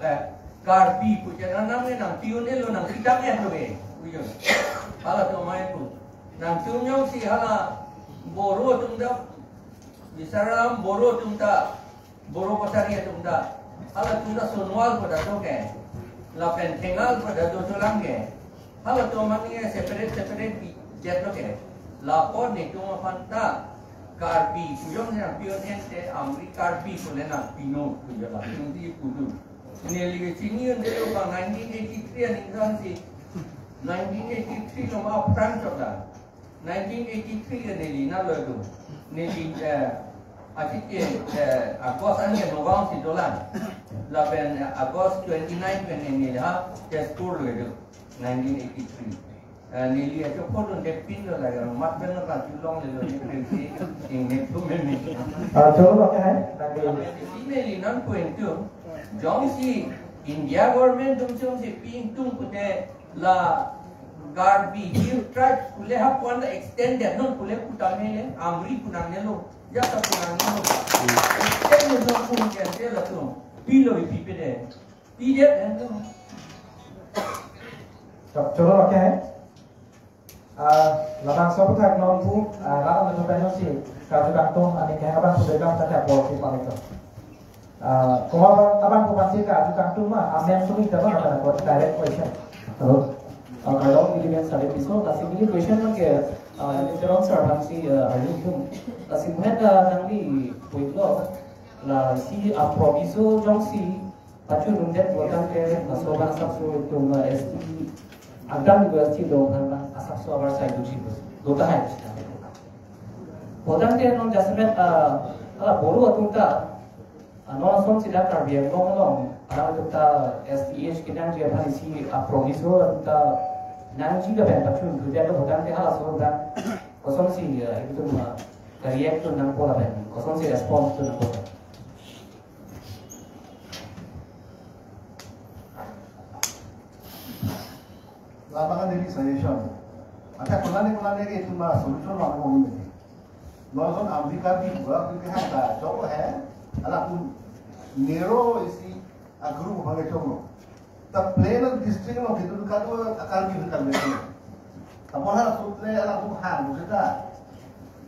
karbi punya namanya nang tiunnya lo nang kitanya tu ke. Ujung. Kalau tu main tu. Nang tiunnya si hala boro tu dah. Bisaram boro tu dah. Boro pasarnya tu dah. Kalau tu dah sunwal pada tu ke, lapen tengal pada tu lang ke. Kalau tu maknanya separate jet tu ke. Lapor ni tu mafanta karbi. Pujong ni pion ente Amerika karbi boleh nak pino tu je lah. Nanti pudu. Ini lagi sini yang dia orang 1983 yang insan si 1983 lo mau perang tu dah. 1983 yang ni nak tu. Ni Asyik Agos ani Novang si dolan. Lapan Agos 29 when ini dah just tour ledo 1983. Nili itu pun depin lo lagi. Mat benar lah tulong ledo ni pensi ini tu meni. coba pakai Ini linan point tu. Jom si India government tum si ping tum punya la garbi hill tribe kule hapuan la extended non kule putamene Amri punangnya lo. Jasa punangnya lo. Extended non pun kente la tu. Pilo ipipede. Pide tu. coba pakai labang sopo tak non pu lalang betul betul sih kalau kantung ani kayak abang sudah bilang tadi apa sih paling itu kalau abang pu pasti kalau kantung mah amen suri dapat ada buat direct question kalau ini yang saya pisau kasih ini question mah kayak literal serang si hari itu kasih mereka nanti poin lo là si improviso trong si pacu rundet buatan ke soban sabsu itu ST agam juga si do kan sabsu awal saya itu do ta hai buatan ke non jasmet ala boru atunta non som si dakar biar long ala atunta STH kita dia pan si improviso atunta nan juga ben pacu rundet buatan ke ala soban kosong si itu mah react tu nang pola ben kosong si response tu nang pola lapangan dari suggestion. Ada kulane itu mah solution mana mau ini. Nonton Amerika di buat itu kan coba ala pun nero isi agru bangga coba. Ta plain district lo gitu kan tu akan gitu kan betul. Tapi hal sutle ala pun han kita.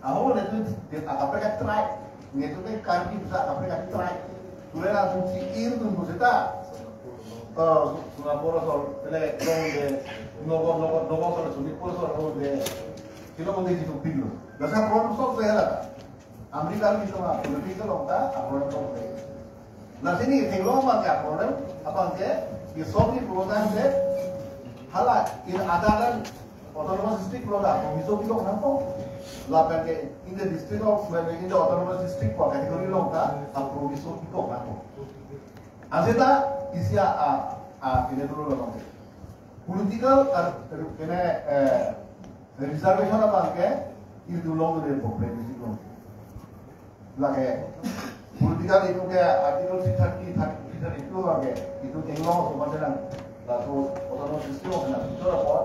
Aku itu dia tak apa try. Itu kan bisa apa try. Dulu langsung siir tu kita. Singapura soal pele donde no soal Singapura soal donde kilo monte itu pinlo. Dasar produk soal saya Amerika itu mah politik lo tak apa soal. Nah sini kalau mah क्या problem apa ke ये soal ini program से halat ini adalah autonomous district produk bisa bisa kenapa? Lapan ke in the district of in the autonomous district for category lo tak apa bisa itu kenapa? Asita isia ini dulu loh. Political ini reservation apa ke itu dulu dari populasi itu. Lagi political itu ke artikel 30 itu lagi itu tinggal sebenarnya lalu otonom sistem kan itu apa?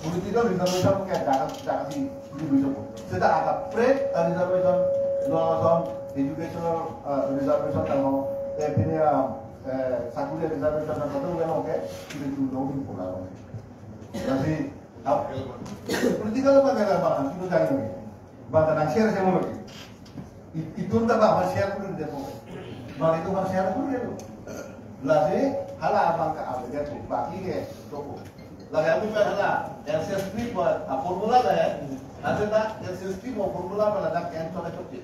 Political reservation ke jangan sih ini bisa. Sedang ada reservation, non educational reservation kalau punya satu dia reservation dan satu yang oke itu lebih populer. Jadi political apa kaya apa itu jangan lagi. Bahkan nak share saya mau lagi. Itu tak apa share pun dia mau. Malah itu kan share pun dia tu. Lagi hala abang ke abang dia tu bagi ke toko. Lagi aku pernah yang share script buat formula dah. Nanti tak yang share script buat formula pada nak yang tu nak copy.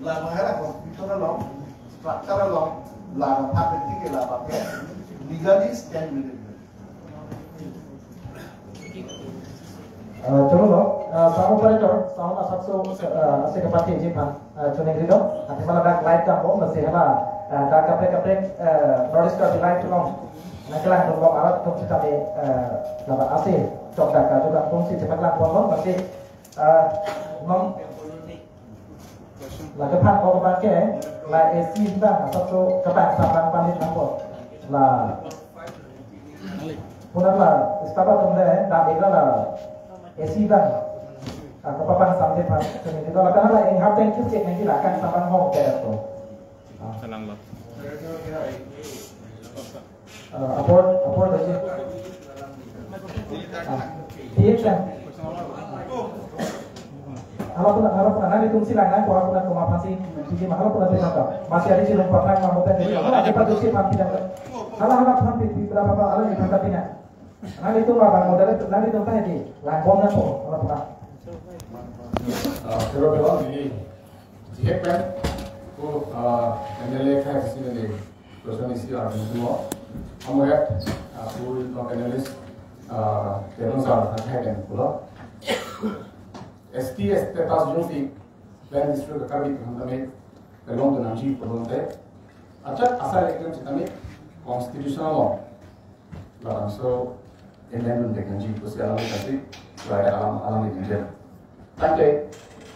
Lah menghara komputer lo, structure lo. Lalu apa itu kita pakai legally stand with it. Coba lo, sama operator, sama asal asal kepati jipan, cuning itu, nanti malah dak light kamu masih apa, dak kaprek notice kalau light tu long, nanti lah tu long alat tu kita ni, laba asal, cok dak juga fungsi cepat lah pun masih, long là cái phát có các cái là AC ra là số các bạn sản phẩm ban lên một là punan là startup trong đây đã biết là AC ra các bạn sản phẩm cho nên đó là cái là anh học trên chút chuyện này là các sản phẩm home care rồi apport đấy chứ TXM harap nanti tungsi lain kalau aku nak komapasi jadi mahal pun ada masih ada sih lompat lain mamutan jadi ada produksi pasti dan halah hampir di berapa alam di tempatnya nanti itu bang modalnya nanti tempatnya di lampung nanti kalau pernah terus ini siap kan aku kendali kayak sini nih terus kan isi orang semua kamu ya aku itu kendalis terus soal kayak kan pulau STS tetas junti plan district kami kami belong dengan chief pemerintah acak asal ekran kami constitutional law lah so amendment dengan chief persiapan kasih saya alam ini je tapi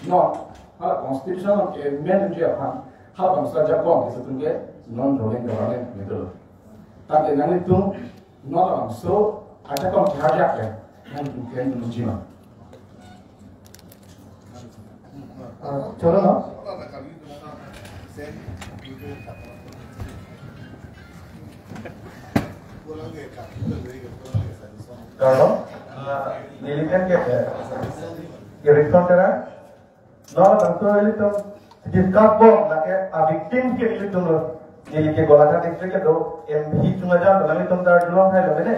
no hal constitutional amendment je apa hal bangsa Jepang itu tu non rolling government gitu tapi nanti tu no so acak kau terhajak ya nanti plan menjima 저런 거? Kalau, ini civilian ke respond kara no bangso ini tuh discuss bom lagi a victim ke ini tuh ini ke Golaghat district ke do MP cuma jalan dalam itu tar dulu hai lo ini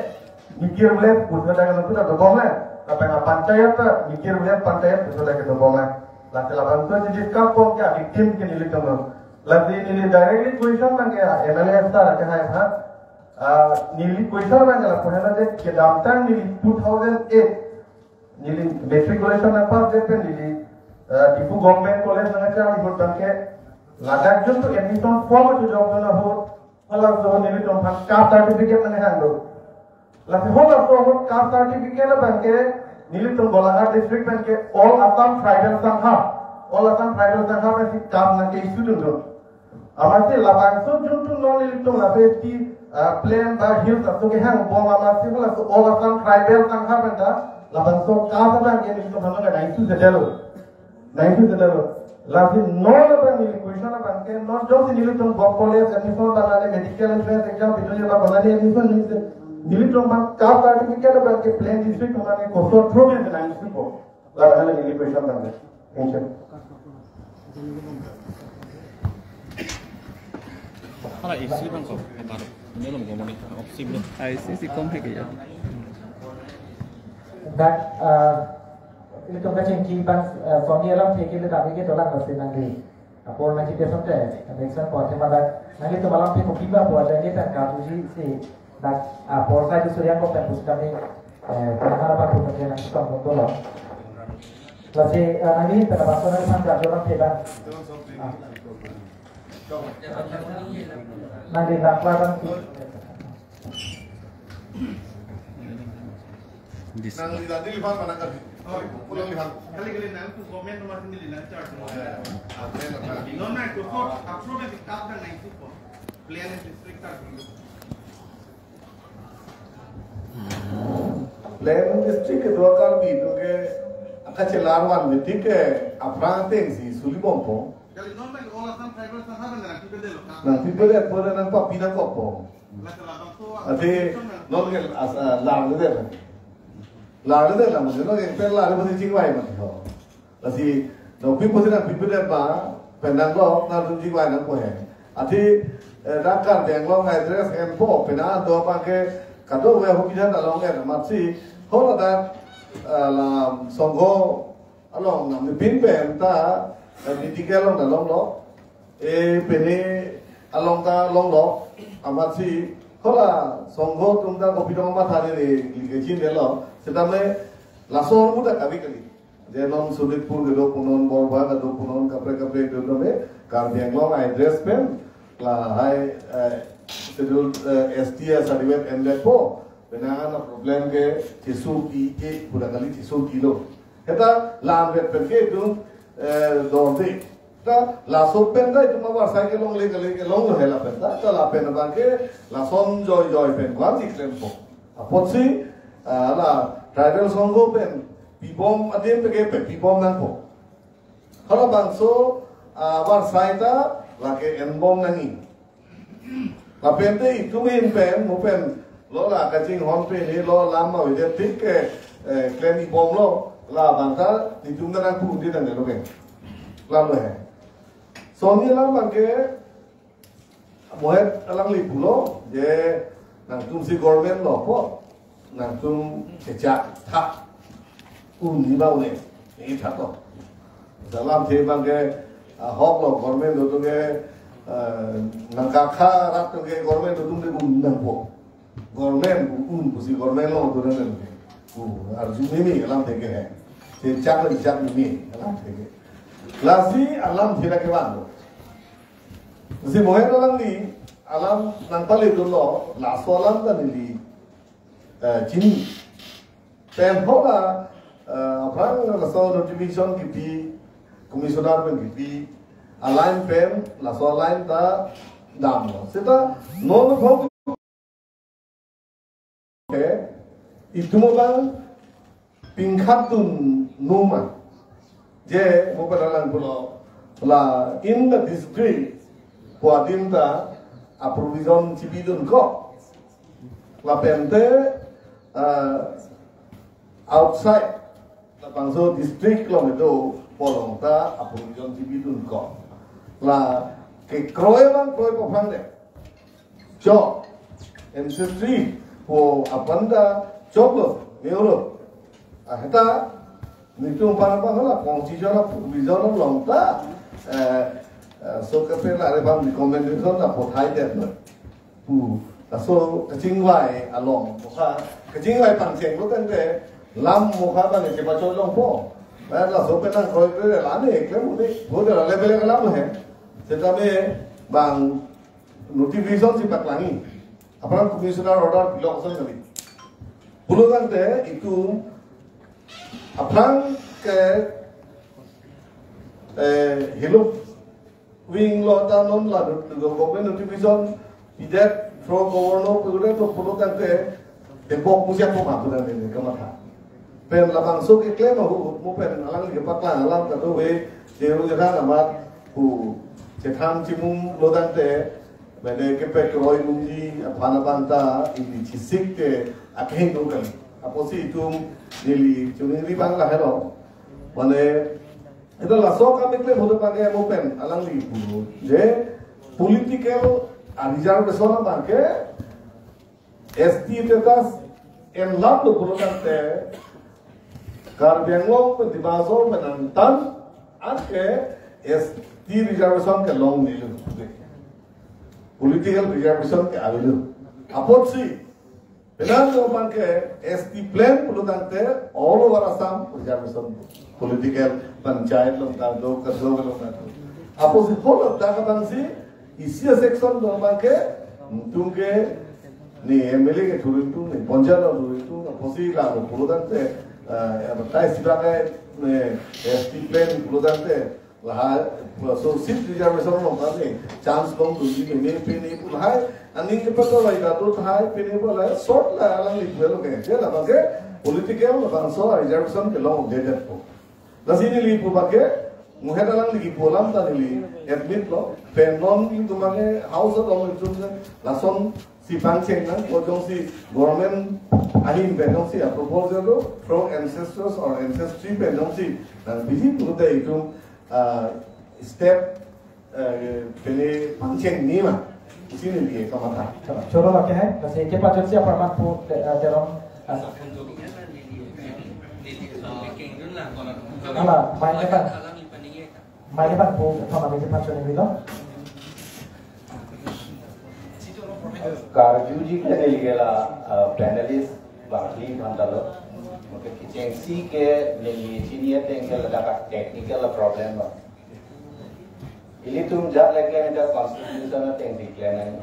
mikir boleh pusat dagang itu dah bom lah tapi na panchayat mikir boleh panchayat pusat dagang itu bom lah lagi lapan tuh discuss bom ke victim ke ini tuh lagi ini directly question lagi MLA star ke hai ha nili question lagi lah punya je ke damtan nili 2008 nili matriculation apa je pen nili Tipu government college na cha ni hotan ke ladak jun to admission form to job na ho hala so ni to caste certificate na hando la se hola so ho caste certificate na banke ni to Golaghat district banke all Assam tribal sangha में काम ना के student हो हमारे लाभांश जून तो non electro ना पे की प्लेन बा हिल्स तो के हैं वो हमारे वाला तो all Assam tribal sangha में था लाभांश कास्ट ना के ni to हम लोग 92 से चलो 90 से चलो लाभी नौ लगा नीली क्वेश्चन ना बनके नौ जो से नीली तुम गॉप कॉलेज एडमिशन बनाने मेडिकल एंट्रेंस एग्जाम बिजली वाला बनाने एडमिशन नहीं से नीली तुम कास्ट सर्टिफिकेट बनके प्लेन डिस्ट्रिक्ट बनाने कोसो थ्रू में 92 को लाभ है नीली क्वेश्चन बनके thank you 하나 입술한 거 바로 내놓은 거 보니 없으면 ICC complicated. That ini tuh kacang kiban Sony alam take itu tapi kita orang mesti nanti apor nanti dia sampai next time pasti malah nanti tuh malam take kiban buat jadi kan kamu si nak apor saya itu sudah kok tempus kami karena apa pun nanti nanti kamu tuh loh lagi nanti terdapat soal sampai ada orang kiban nanti nak lawan Nang lihat di lihat mana kan? Oh, pulang lihat. Kali-kali nanti komen nomor ini lihat chart. Non na to approve the cap na 94. Plan district ka. Plan district ke dua kali itu ke akan celarwan betul ke apa yang si sulibom po. Kali non na all Assam tribal sangha na nanti beda lo. Nanti boleh boleh nanti pindah kopo. Ati non ke larang deh. Larang deh lah mungkin orang yang larang mesti jiwai macam tu. Tapi no people tidak people deh bah pendang lo nanti jiwai nak boleh. Ati rakar yang lo ngai dress and po pena do pakai kado we hoki jan along er matsi hola da la songgo along nam pin pen ta di tiga long along lo pene along ta long lo amatsi hola songgo tumda kopi dong mata ni ligajin dia lo sedamai lasor muda kali kali dia non sulit pur gedo punon borba gedo punon kapre gedo me karbiang long address pen la hai schedule STS certificate ended po benangan problem ke tisu ki pura kali tisu kilo eta lam vet pen ke tu donde ta la sopen da tu ma sai ke long le ke long lo hela pen ta la pen ba ke la som joy pen kwa ti klem po apotsi la tribal songgo pen pibom adem pe ke pibom nan po hala bangso war sai ta la ke enbom nangi la pen te itu min pen mo pen lo la ka ching hon pe ni lo lam ma de tik ke klem bom lo la bangsa ti tum na ku di dan lo ke la lo hai Sony lang bangke mohet alang li pulo je nang tum si government lo po nang tum sejak tak ni bau ne ni tak to dalam the bangke hok lo government do ke nang kakha rat to ke government do tum de nang po government si government lo do nang arju ni alam the ke hai sejak ni alam the ke lasi alam thira ke bando si moher alam ni alam nang pali dulu laso alam ta ni chini pen hola aprang laso notification ki pi komisioner pen ki pi align pen laso align ta dam lo seta non phok ke itu mo bang pingkhatun numa je mo padalan pulo la in the district Puadim ta provision cibidun ko la pente outside bangso district lo itu polong ta apun jon tibidun ko la ke kroe bang kroe ko phang de jo ancestry po apanda job meuro ahta nitung para bangla constitution la provision long ta so ke pela re bang recommendation la po thai de pu so kajingwai along moha kajingwai pang cheng lo kan de lam moha bang ke bacho long po la so pe nang khoi re la ne ke mu de bo de la level ke lam he seta me bang notification si paklangi apran commissioner order biloxon kali bulugan de itu apran ke hello wing lo ta non la government notification idet from governor pure to bulugan de bok musia po ma budan de kamata pen labang so ke claim mo pen alang ke paklan alang ta do we deru jana amat pu cetam cimung lodan te bene ke petroi mungi apana banta ini cisik ke akhen do kali aposi tum dili chuni bangla hero mane itu la so ka mekle hodo page mo pen alang li pu je political reservation banke ST tetas en lab do lodan te Karbianglong dibaso menantan anke ST reservation ke long nilu political reservation ke avilu apot si benar lo banke ST plan pulutante all over Assam reservation political panchayat lo tando kadlo lo tando apot si whole of daga bangsi isia section lo banke tungke ni MLA ke turintu ni panchayat lo turintu aposi la lo pulutante tai sibagai ST plan pulutante lah so seat reservation lo tadi chance kong tu di ni pini pun hai aning ke pato lai da tu hai pini pun lai short la alang li buelo ke je la bangke political bang so reservation ke long de det po la sini li pu bangke muhe alang li polam ta li admit lo penon in tu mange house of government la son si pangcheng nang ko jong si government ahin benong si a proposal lo from ancestors or ancestry benong si nang bisi tu de itu step pele pangcheng ni ma sini dia kamata cholo la ke hai kasi ke pa jotsi apartment po derom ala mai leban po thama be pa chone bilo Karjuji ke neligela panelist bakli mandalo mungkin kitchen ke neli senior tengkel ada technical problem ini tum jat lagi ada constitution teng declare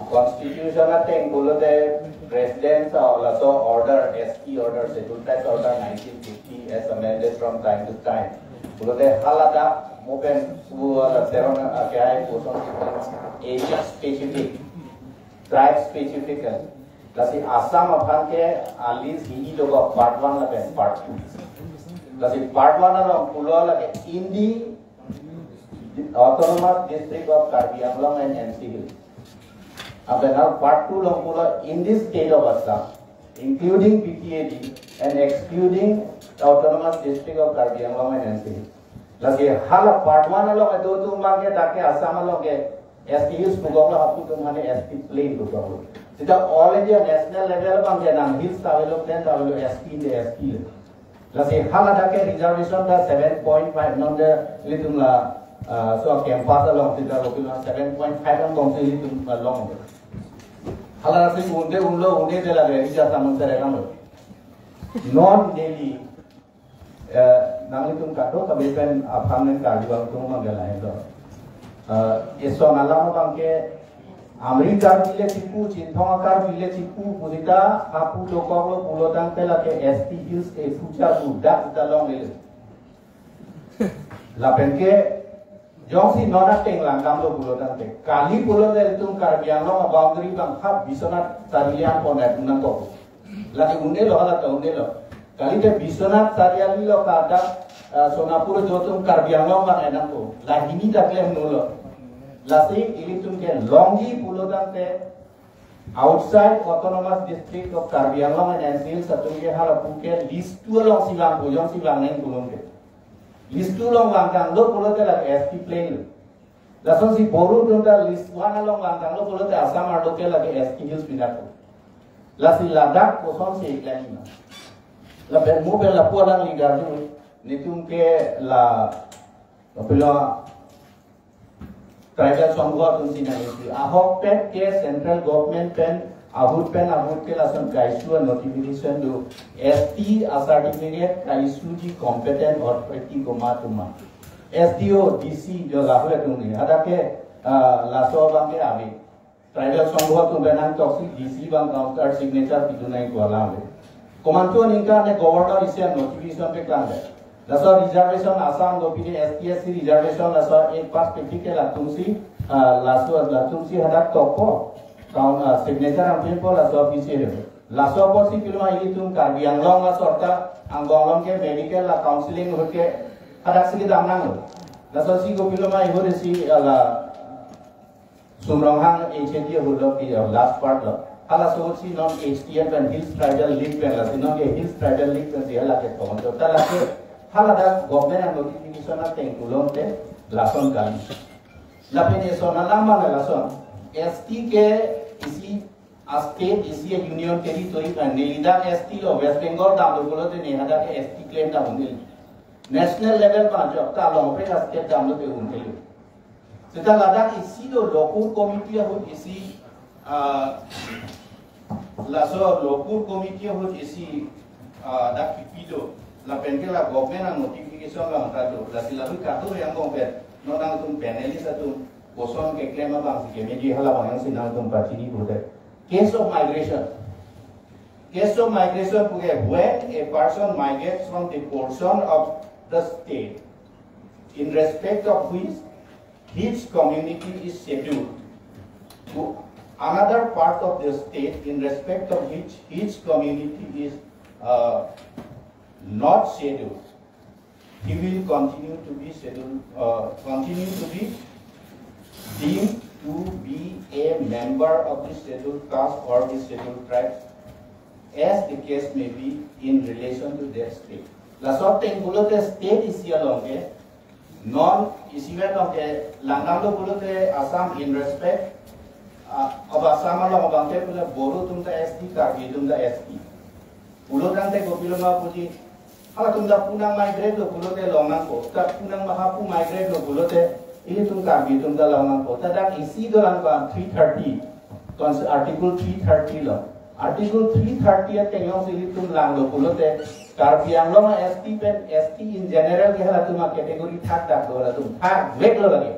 constitution teng bolo de president also order ST order schedule tax order 1950 as amended from time to time bolo de halada open buat serona akai poson area specific tribe specific lasi Assam aphan ke alis hini logo part 1 la part 2 lasi part 1 na pulo la ke Indi autonomous district of Karbi Anglong and MC Hill after now part 2 long pulo in this state of Assam including PTAD and excluding autonomous district of Karbi Anglong and MC Hill lasi hala part 1 lo ke do tu mange take Assam lo ke ST Hills pugokla hapu tumhane ST plain pugokla sida all India national level bang janang hills tawelo plan tawelo ST de ST la se hala dake reservation da 7.5 non de litumla so campus along sida lokila 7.5 ang bang litum long hala se unde unde de la reja samantar ekam non daily nang litum kato kabepen aphanen kardiwang tum mangala endo eso nalama bangke Amerika bile tipu cinthongakar bile tipu pudita apu lokolo pulotang tela ke ST Hills ke future budak dalong le la penke jongsi nona teng langkam lo pulotang te kali pulotang tum Karbi Anglong boundary bang hab bisonat tarian ponet nang ko la ke unde lo hala ta unde lo kali te bisonat tarian lo kada Sonapur jotum Karbi Anglong bang enang ko la hini dakle nulo lasi ini tum ke longi pulodan te outside autonomous district of Karbi Anglong and NCL Satunge Halapuke list 2 along Silang Puyong Silang Neng Pulungke list 2 along Langkang lo pulote like ST plane lason si Boru dunta list 1 along Langkang lo pulote Assam Ardoke like ST Hills Pinatu la si Ladakh koson si Iklani la ben mobile la pualang ligar ni nitumke la pilo tribal songwa tun sinai ahok pet ke central government pen ahut ke lasan kaisu notification do ST certificate kaisu ji competent authority goma tuma SDO DC jo lahu tung ni ada ke laso bang ke abi tribal songwa tun benang toksi DC bang counter signature pidunai ko alambe komanto ninka ne governor isia notification pe klande laso reservation Assam dopini STSC reservation laso ek pas pekike latumsi laso latumsi hadak toko kaun signature ampin po laso office laso po si pilma ini tum Karbi Anglong la sorta Anglong ke medical la counseling hoke hadak sigi damnang laso si go pilma ihore si la sumronghang HND hodo ki last part lo hala so si non HTF and Hills Tribal League pen la sinon ke Hills Tribal League pen dia la ke kon to ta la ke halada government and notification at tengkulon te lason kali lapene sona lama na lason ST ke isi state isi union territory ka nelida ST lo West Bengal dam lo te nehada ke ST claim ta ungil national level pa jo ta lo pe state dam lo te ungil seta lada isi lo local committee ho isi laso local committee ho isi da pipido la penke la government ang notification la matato la sila kato yang kompet no nang tum panelis atun koson ke klema bang si kemeji hala bang sinang tum patini bude case of migration puge when a person migrates from the portion of the state in respect of which his community is scheduled to another part of the state in respect of which his community is not scheduled, he will continue to be scheduled, deemed to be a member of the scheduled caste or the scheduled tribe, as the case may be in relation to their state. La sorte en bulote state isi alonge, non isi alonge langam lo bulote Assam in respect of Assam along bangke pula Boru tumda ST Karbi tumda ST. Bulotan te gopiloma puji hala tumda punang migrate lo bulote longan ko ta punang mahapu migrate lo bulote ini tum Karbi tumda longan ko ta dak isi dolan ka 330 cons article 330 lo article 330 at tengong sili tum lang lo bulote Karbi Anglong ST pen ST in general ke hala tum category thak dak do la tum thak wek lo lagi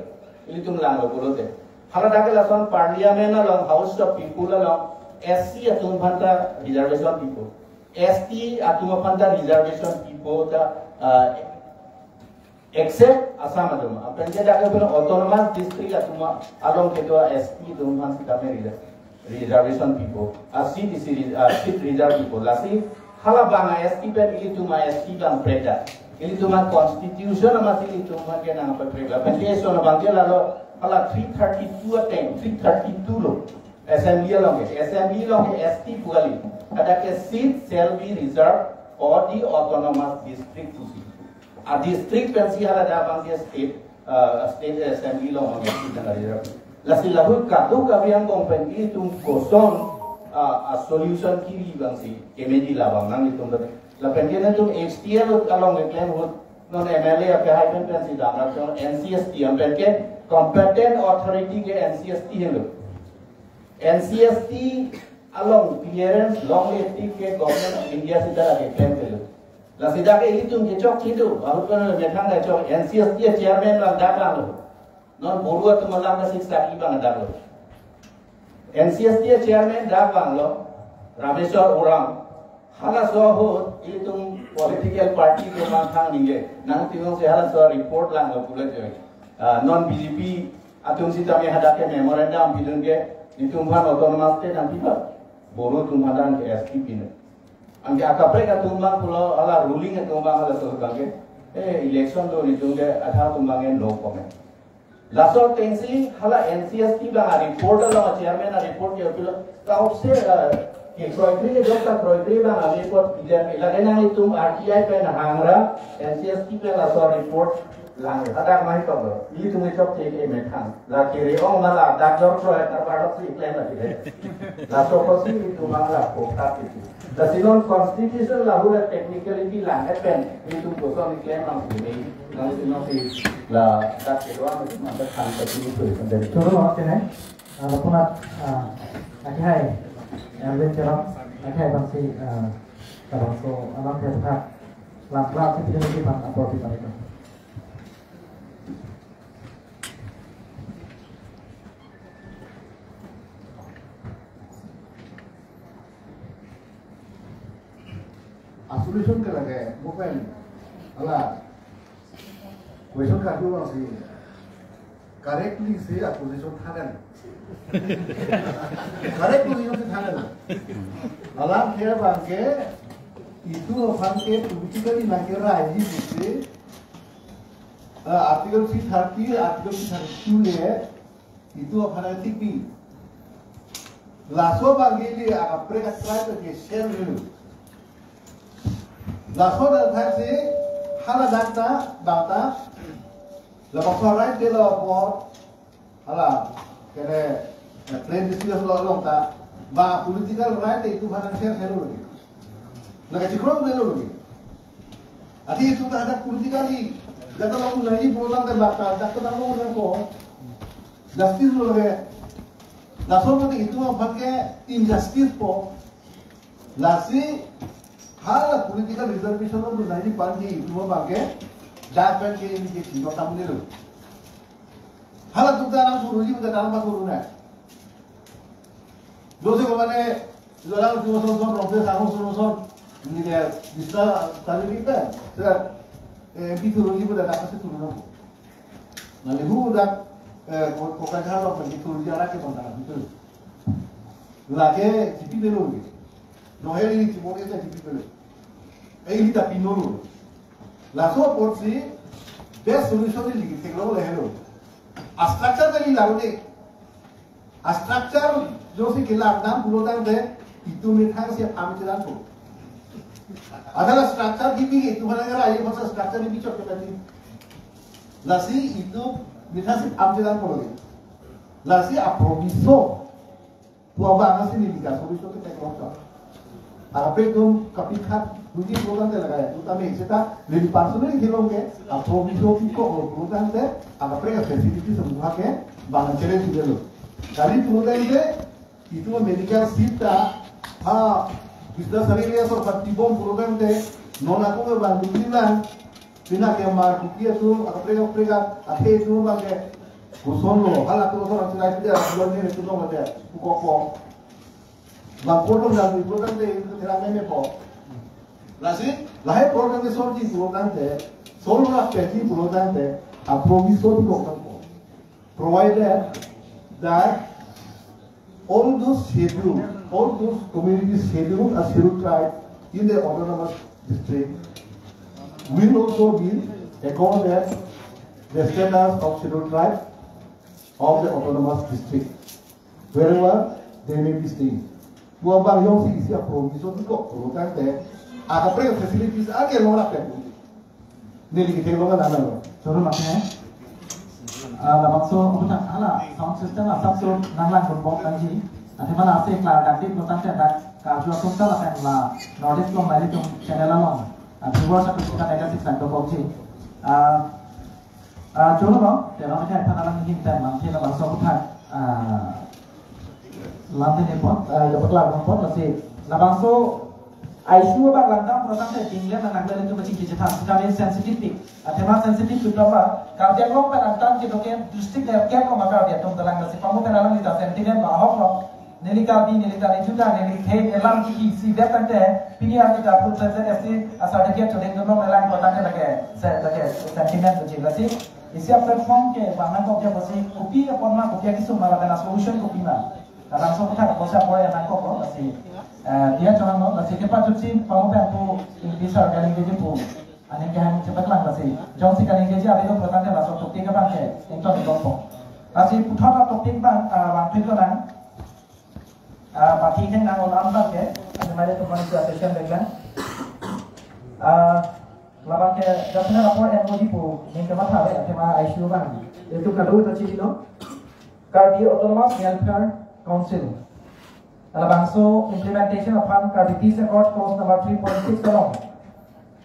ini tum lang lo bulote hala dak la son parliament lo house of people lo SC atum banta reservation people ST atuma panta reservation people the except Assam atuma apanje daga pun autonomous district atuma along ketua ST atuma kami reservation people seat reserve people lasi hala banga ST per ili tuma ST bang preda ili tuma constitution masih ili tuma ke nang apa preda apanje so na bangke lalo hala 332 ateng 332 lo assembly long ST pugali ada ke seat shall be reserved for the autonomous district to see. A district pensi hala da bang state assembly long ST na reserve. La silahu katu kabiang kompen itu koson a solution kiri bang si kemeji labang nang itu la pengen itu HTL along the plan would non MLA ke high pensi da na NCST am penke competent authority ke NCST hello NCST along clearance long etik ke government of India sida lagi claim kelo la sida ke itu ngecok itu baru kan metang da chok NCST chairman lang dagang lo non boru at malang ka siksa ibang dagang lo NCST chairman dagang lo Rameshwar Orang hala so ho itu political party ko mangthang ninge nang tingong se hala so report lang lo pula joy non BJP atung sita me hadake memorandum bidun ke itu umpan autonomous state nanti ba Boru tumadan ke STP ne angke akapre ka tumbang pulo ala ruling ke tumbang ala so bangke election do ni tunge atha tumbang no comment Laso tensi hala NCST bang report la chairman report ke pula kau se ke proyek ni jom tak proyek bang report biar lagi nang itu RTI pe na hangra NCST pe laso report lang ada mai ko ini tu ngicok ke mekan la kiri ong mala dakjor proyek terbaru si plan lagi deh laso kosi itu mala kokap itu Dasilon constitution lahu la technicality lang pen itu koson claim ang ini nang sinopi la tak kedua macam kan seperti itu dari Coba waktu ni, walaupun lagi hai, yang lain cerap, lagi hai bangsi, kalau so alam terdekat, lambat kita lebih banyak apa kita itu. Solution ke lagi, bukan, alah, question kaki orang sih. Correctly say opposition thagan correct position se thagan alam khe banke itu banke politically banke raji se article 330 article 332 le itu apana tipi laso bange li apre ka try ke share le laso da thase hala data data Lepas right dia lah buat, alah, kena plain dispute long tak, bah political right itu financial hero lagi, lagi cikrom hero lagi. Adi itu tak ada politically, jika lalu lagi program terbakar, jika lalu orang ko, justice lagi, langsung nanti itu pakai injustice po, lasi hal political reservation lalu lagi pagi itu pakai Japan ke ini ke sini, kamu ni lu. Halat tu dalam suruh ni, kita dalam suruh ni. Dosa kau mana, dalam dua son, rompe sahur son, ini dia bisa tadi kita. Sudah, itu suruh ni kita dapat suruh ni. Nanti hu dah, kau kan kalau pergi suruh dia lagi bantah itu. Lagi cipi dulu ni. Nohel ini cuma kita cipi dulu. Ini tapi nolu. Langsung porsi best solution ni lagi teknologi le hello. Structure tadi lalu ni. Structure जो सी किला नाम पुरोदान दे itu मिठाई से आम चलान को. Adalah structure di biji itu mana negara ini masa structure di biji cok tadi. Lasi itu miठाई से आम चलान को lagi. Lasi aproviso. Tua bangsa sini di kasih itu kita teknologi. Apa itu kapikat Dunia program dia lagaya, utama kita lebih personal hilangnya, aproviso piko program dia, apa mereka facility semua ke, bangun challenge juga lo. Kali program dia itu medical sita, business area so fatibom program dia, non aku ke bangun bilang, bina ke markukia tu, apa mereka, apa itu bagai kuson lo, hal aku orang cerita dia, bulan ni itu nama dia, pukok. Bang program dalam program dia itu terangnya mepo. Lasi, lahir program ni sorti program te, solar packing program te, provision program provided that all those schedule, all those communities scheduled as scheduled tribe in the autonomous district will also be accorded the status of scheduled tribe of the autonomous district wherever they may be staying. Buat bang yang si isi provision program te. Ada perlu facilities aja yang orang perlu. Nili kita orang ada loh. Coba maknya, maksud kita ala sound system lah, sound nanglang berbau kanji. Nanti mana asik lah, ganti peluang cetak. Kalau kita lah kan lah, notice long lagi tu channel long. Dua satu kita negatif dan berfungsi. Coba bang, kalau kita pengalaman kita nanti lah maksud kita lantai ni pun, dapat lah pun masih. Langsung isu apa lantam program saya tinggal dan agak itu macam kita tahu sekali sensitif. Tema sensitif itu apa? Kalau dia ngomong lantam kita kan district dia kau maka dia tuh telang masih kamu kenalan kita sentimen bahwa nelika itu kan nelik elang kiki si dia kan pilih kita proses sih asal dia tuh dengan ngomong elang kota kan lagi sentimen tu juga sih. Isi platform ke bahkan kau dia masih kopi apa mana kopi itu malah ada solution kopi mana. Langsung kita bisa boleh nak kau masih dia cuma masih cepat cuci, kamu perlu bisa organik itu pun. Aning kahan cepat lang kasi. Jom si kaling keji abis itu pertanda masuk topik ke bangke. Itu di kompok. Kasi putar topik bang bang itu nang. Mati kan nang ulam bangke. Ada mana tu manusia session background. Labang ke dasarnya lapor MOD pu. Ini kemat habe tema ICU bang. Itu kadang tu ciri no. Karbi Autonomous Welfare Council. Labang so implementation upon Karbi Peace Accord clause number 3.6 along.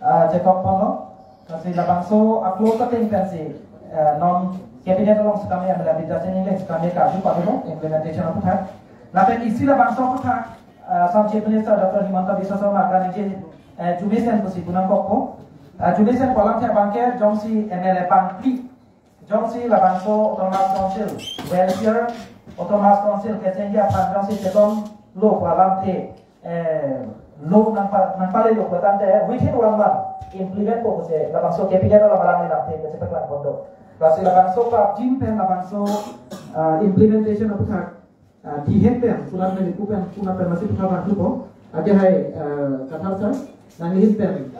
Cetok pono, kasi labangso upload ka intensi non cabinet along sa kami ang malabitasin nila sa kami kaso pa rin implementation of that. Lapen isi labangso ko ta sa Chief Minister Dr. Himanta Biswa Sarma kan ni jumisen ko si kunang koko. Jumisen ko lang sa bangke jong si MLA Pangpi. Jong si labangso Autonomous Council, Welfare Autonomous Council kasi dia jong si ceton lo alam te no nang pala yung batante within 1 month implement po kasi labangso capital na marami na tayo kasi paglang kondo kasi labangso pa jimpen labangso implementation of that dihepen sunan na likupen sunan pa masih paglang po aja hai kathal sa nang hipen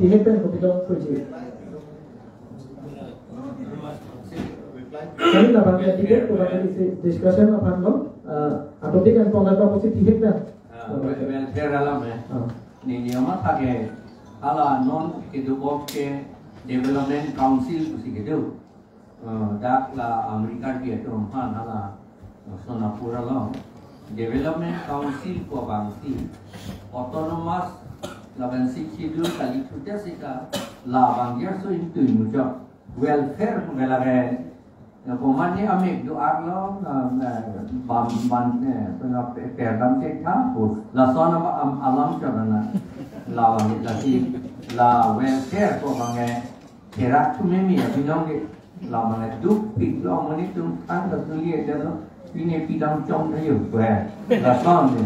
dihepen ko bidong puji kami labangso dikit ko bakal discussion of handlo atau dia kan pengajar positif kan? Welfare alam ni niamatage ala non edukop ke development council kusi gitu. Dak la Amerika dia tu han ala sonapura lo development council ko bangsi autonomous laban sikidul kali tuja sika la bangir so itu mujo welfare mengalare Pemani amik doa lo, bam tengah perdam cekah, la sona alam corona, la wangi lagi, la welfare ko bangai, kerak tu memi, binong ke, la bangai duk pik lo mani tu tang tu lihat jano, ini pidang cong ayu, la sona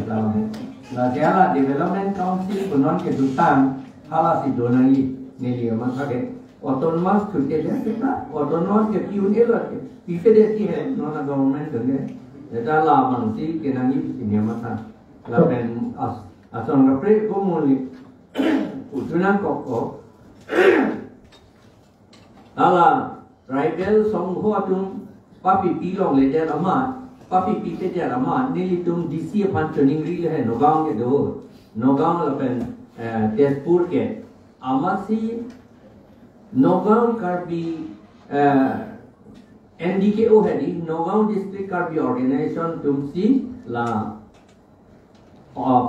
la tiada development council konon ke dutang, halas si donai, ni macam ke. Autonomous करके देखा autonomous के क्यों नहीं लगे पीछे देती है non government करके ऐसा लाभांशी के नानी पिछले मता लाभें असंग रफ्रे को मोली उतना को आला ट्राइबल संघ हो तुम पापी पीलों ले जाए अमा पापी पीते जाए अमा नीली तुम डीसी अपन ट्रेनिंग रील है नोगांव के दो नोगांव लाभें तेजपुर के अमासी Nogam Karbi NDKO hadi Nogam District Karbi Organization tumsi la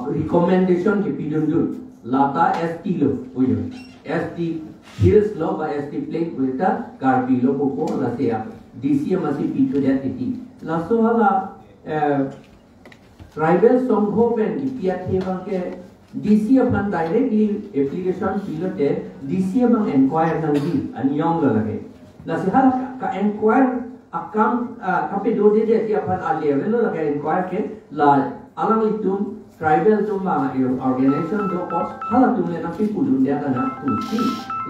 recommendation ke pidundu lata ST lo uyo ST hills lo ba ST plate wita Karbi lo ko la sea DC masih pitu dia titi la so hala tribal songho pen dia thebang ke DC upon directly application pilote DC upon enquire nanti anyong lagi. Nasi hal ka enquire akam kape do de dia upon level lo lagi enquire ke la alang litum tribal tu mana organization do pos hal tu le napi pulun dia kana tu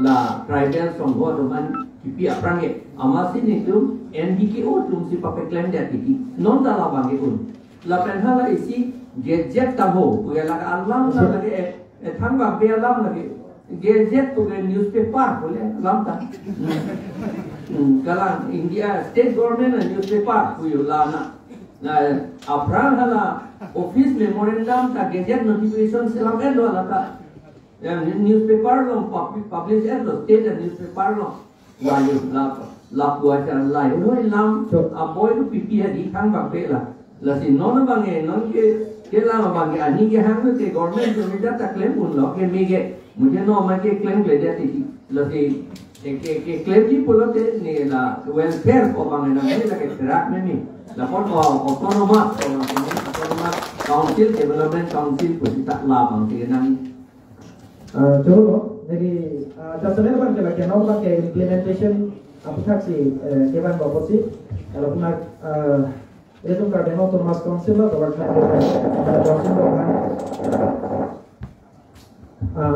la tribal songho do man kipi apang ke amasi ni tu NDKO tu si pakai claim dia titi non dalam bangke un la penhala isi gadget tahu, punya laga alam lagi, thangga be alam lagi, gadget punya newspaper boleh alam tak? Kalau India state government newspaper punya lana, nah apran hala office memorandum tak gadget notification selam endo lata, yang newspaper lo publish endo state newspaper lo, wajib lap buat jalan lain, itu lam, aboy itu pipi di thangga be lah, lasi non bangai non ke Kela bagi ani ke hang tu government tu minta tak claim pun lo ke mege mujhe no ma ke claim le dia ti lo ke claim ji pula te ni la welfare ko bangai na ni la ke terak me ni la pon autonomous council development council ko tak la bang ke nang Jolo jadi dasarnya bang ke no bang ke implementation apa sih keban bapak sih kalau pun itu karena Autonomous Council lah government council kan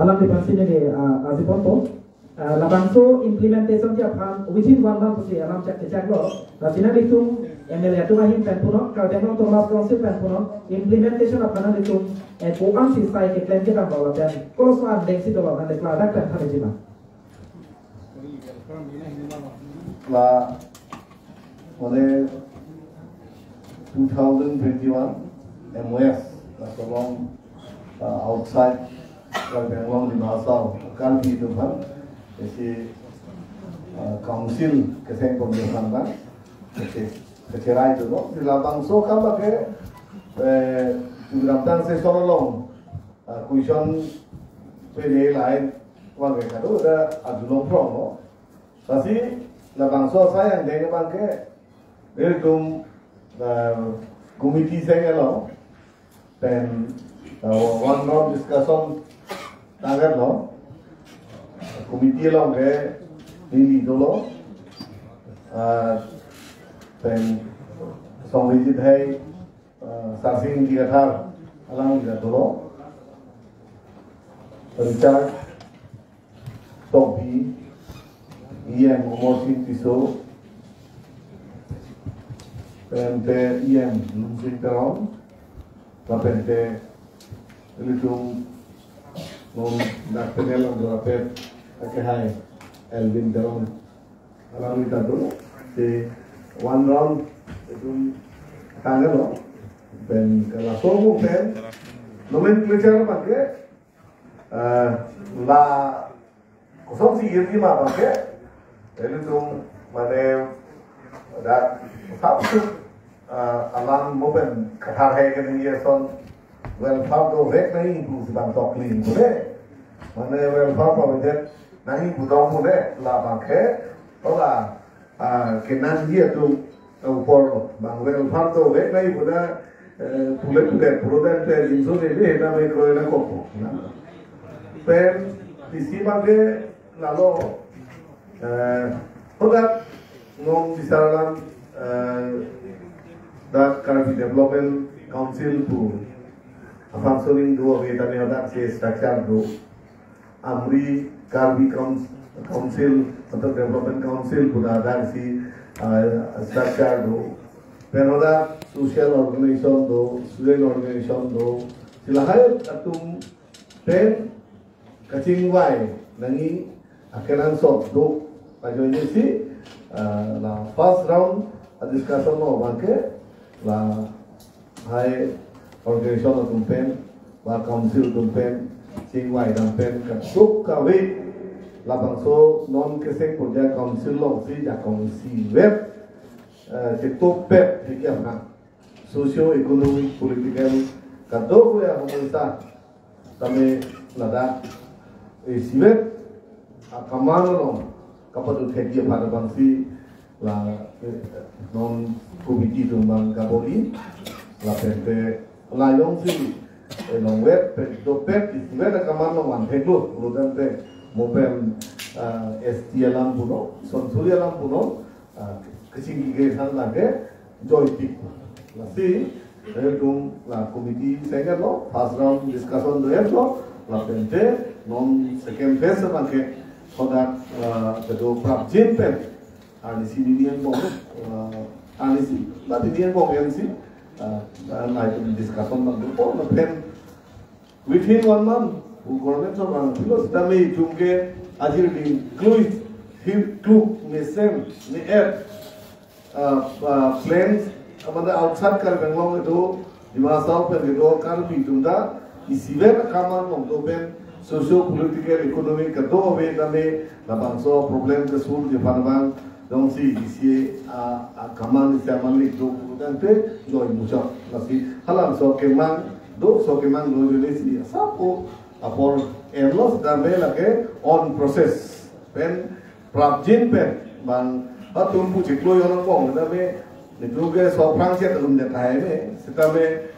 alam dipansi jadi aziponto labangso implementation dia kan within 1 month sih alam cek lo nah sini itu MLA tu mahin pen puno Kalteng Thomas Council pen puno implementation of kana itu koan si sai ke plan kita bawa pen kalau soal dengsi to bawa pen ada kan hari jima lah oleh 2021 MOS lah tolong outside Kalteng Long di Masau kan di Tuhan jadi council keseng pemerintahan kecerai itu loh di lapang so kan pakai dalam se solo long kuison pede lain warga itu ada adulong pro no tapi lapang so saya yang dengan pakai belum komiti saya lo dan one round discussion tangan lo komiti lo ke ini dulu dan song visit hai sarsing di atas alang di dulu Richard Topi IM Mosin Piso PMT IM Lumsing Terong PMT Litung Nom Nak Penelang Dorapet Akehai Elvin Terong alang di dulu di one round itu tanggal loh dan kalau semua pen nomenklatur pakai la kosong sih ini mah pakai itu mana ada satu alam momen kehar hai kan ini son well farm to wek nahi bu sebang top clean boleh mana well farm apa nahi budong boleh la pakai olah kenan dia tu por bangwel farto wek nai punya pulet produk ter insul ini nama kroena kopo pen isi bangke lalu produk nom disaran that Karbi Development Council tu functioning dua kita ni ada si structure tu Amri Karbi Council atau Development Council sudah ada si structure do, penoda social organization do, student organization do, silahkan atum pen kacing wai nangi akenan sok do, ajo ini si la first round discussion no bangke la hai organization atum pen, la council atum pen, cing wai dan pen katuk kawe lapang so non keseng project council long si ya komisi web cetok pep dia nak socio economic political kado ya pemerintah kami lada si web kamar long kapal tu dia pada bangsi la non komiti tu bang kapoli la pente layong si long web cetok pep si web kamar long wan heklo ludan te mopen ST alam puno, sonsuri alam puno, kecing gigi sana lagi joystick. Nasi, itu la komiti saya lo, first round discussion doer lo, la pente non second phase bangke, soda itu prapjin pen, ani sini dia bong, ani si, nanti dia bong yang si, dan itu discussion bangke, oh la pen within 1 month. Government orang itu sedami jumke akhir di klub mesem ni plans kepada outside Kalteng Long itu di masa periode kami tunda isiver kamar untuk ben socio political ekonomi kedua we kami labangso problem kesul di Panabang dong si isi kamar di zaman itu dan te doi muncul nasi halam so kemang do Indonesia sapu apor enlos dan bela ke on process pen prapjin pen bang atum pu ciklo yang pong tapi itu ke so prangsia belum detai me setame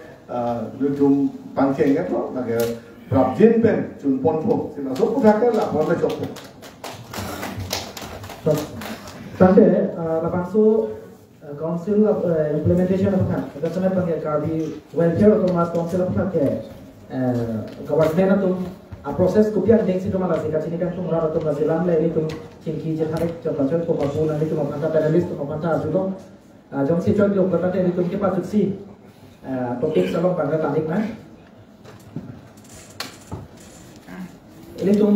dudum pangceng kan lo naga prapjin pen cun pon po sina so pudak lah pon le cok Tante lapangso council of implementation of kan kita sana panggil Karbi welfare atau council of kan ke government itu proses kopian dengsi tu malah sih sini kan tu murah tu masih lam lagi tu cingki je tarik contohnya tu mampu nanti tu mampu pantas analis tu mampu pantas juga jom si choi lok berkata di tum kepa tutsi topik salong bangga tarik na ini tum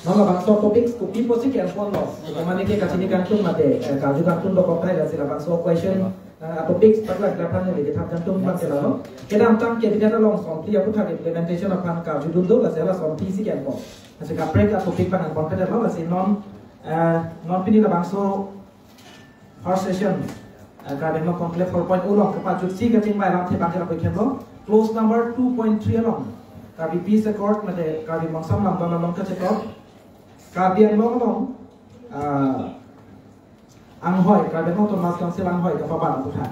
Nala bangso topik kopi posi kian pon lo. Kemana ke kasini kantung mate kaju kantung do kopai dan sila bangso question topik setelah kelapan yang kita kantung mate lalu. Kita amtam ke tidak long sompi aku tak implementation akan kaju dulu lah sila sompi si kian pon. Masih kaprek topik pangan pon kita lalu masih non pini la bangso first session kadang lo komplek 4.0 long kepat jutsi keting mai lam tebang kita pergi lo close number 2.3 long. Kami peace accord mate kami mangsam lam dalam long kecekot. Kabian long anghoy kabian long Thomas Council anghoy ke papan putra.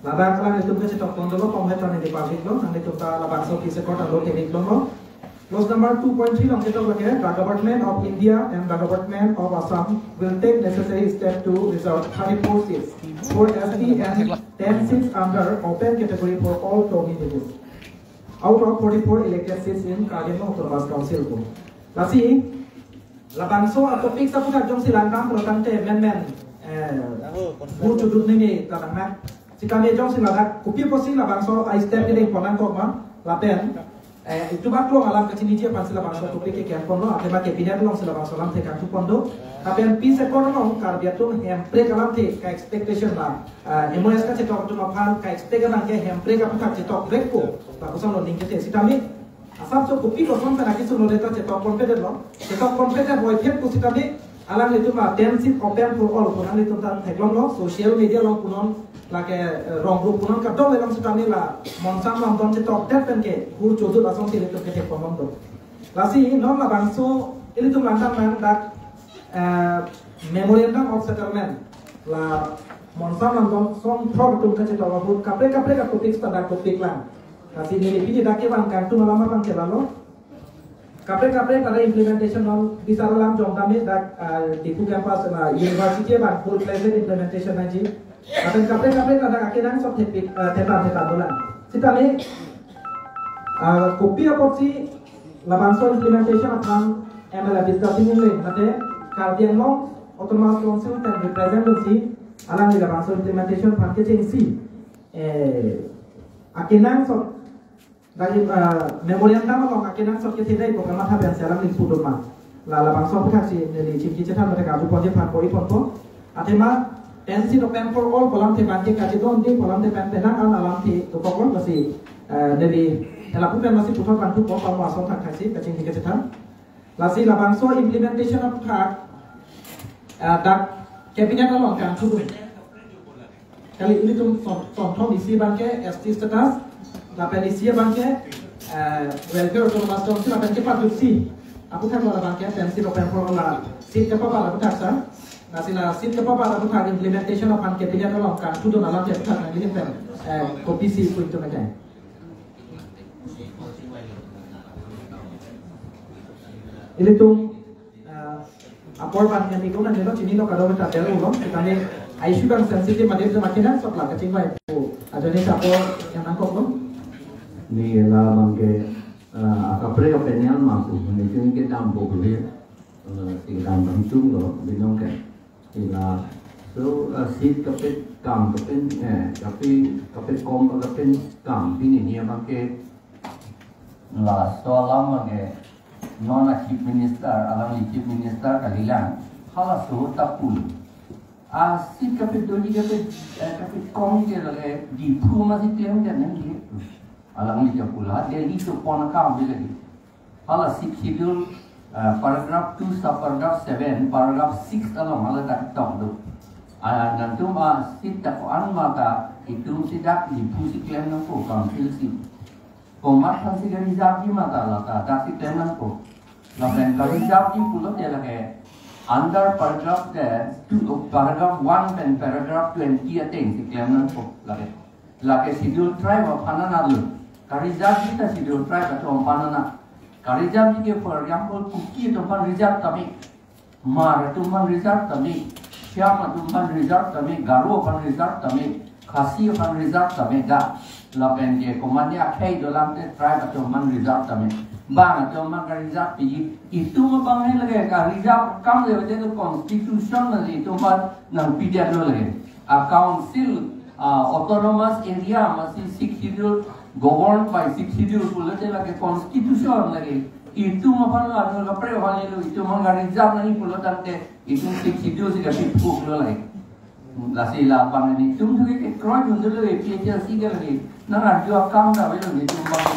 Lada kalang itu ke cetok tondolo pemhetan di public lo nanti kita labang so peace accord lo teknik lo. Clause number 2.3 long cetok lagi the government of India and the government of Assam will take necessary steps to reserve 34 seats for ST and 10 seats under open category for all communities. Out of 44 elected seats in Kabian long Thomas Council ko. Lasi Labangso atau fix aku tak jom silangkang program te men wujud ni kadang nak jika ni jom silakan kopi posi labangso I step ni konan kok mah lapen itu baklo alam kecil dia pan silabangso topik ke kian kono ate bak kabinet long silabangso lam te kan tu kondo kapen pise kono long karbiatum hempre kalam te ka expectation ba MOS ka cetok tu mapan ka expectation ke hempre ka patak cetok rekko ba kusang lo ning ke sitami asap so kopi kosong kan aki suno deta cetok confident lo cetok confident boy tiap kusitami alang itu mah 10 seat open for all punan itu tan teklong lo social media lo punon lake rong group punon kadol lelang sitami la monsam lam don cetok tet pen ke gur chodut asong sile to ke pomon do lasi non la bangso ini tu lantam nang dak memorandum of settlement la monsam lam don song thok tum ke cetok lo kapre ka topik standar topik lang kasih ni lebih tidak kewan kartu malam apa ke lalu kapre pada implementation non bisa dalam jom kami dak di campus university ban full fledged implementation aja kapre pada akhirnya sob teta bulan kita ni kopi apa sih labangso implementation akan ML discussing ini nanti kalian long autonomous council dan representative alang di labangso implementation packaging si akhirnya sob dari memoriam tama long akhirnya sob kita tidak program apa yang sekarang di pudut mah la bangso pun kasih dari cipci cetan mereka tu project pan koi pon atema tensi to pen for all kolam te banti kasih don di kolam te pen penan alam ti to pokok masih dari telapu pen masih putar bantu pon kamu asal tak kasih kacing tiga cetan lasi la bangso implementation of hak dak kabinet long kan tu kali ini tu contoh isi bangke ST status lapan isi bangke welfare autonomous council lapan cepat tutsi aku tak kalau bangke tensi open for all seat kapapa aku tak sah nasi la seat kapapa aku tak implementation apan kabinet long kan tu don alam cepat nanti pen kopi si itu macam ini tu apor ban yang ikut nanti lo cini lo kalau kita jalan lo kita ni isu yang sensitif macam macam sok lah kecil baik tu ada ni apor yang nangkop lo ni la bangke kapre opinion masuk ni tu kita ambil boleh tinggal bantung lo binong ke ila so seat kapit kam kapit kapit kom kapit kam ini ni bangke la soalam bangke non chief minister alam chief minister kalilan hala so tapul seat kapit doni kapit kom ke lagi di pru masih claim kan ni alang ni pula dia itu pon kam dia lagi hala schedule paragraph 2 subparagraph 7 paragraph 6 alang ala tak tahu tu nanti seat tak mata itu tidak dipusi claim nampu council seat komat hansi gari jabi mata lata tak claim nampu lapan gari jabi pula dia lagi under paragraph there paragraph 1 dan paragraph 20 ating si claim nampu lagi schedule tribe of Hananalu karijab kita schedule tribe atau Hanana karijab jika for example kuki atau pan reserve kami mar atau pan reserve kami siapa atau pan reserve kami garo pan reserve kami khasi pan reserve kami ga lapen ke komanya kai dalam tribe atau pan reserve kami bang atau maka rizab itu mabang lagi ka rizab kam le wajah constitution lagi itu mah nang pijat lagi council autonomous area masih 6 schedule governed by 6 schedule pula lagi constitution lagi itu mah ada kapre wali itu mah rizab lagi pula tante itu 6 schedule sih kapit pula lagi lasi lapang ini itu juga ke kroy untuk lagi pijat sih lagi nang ada kam dah betul itu mah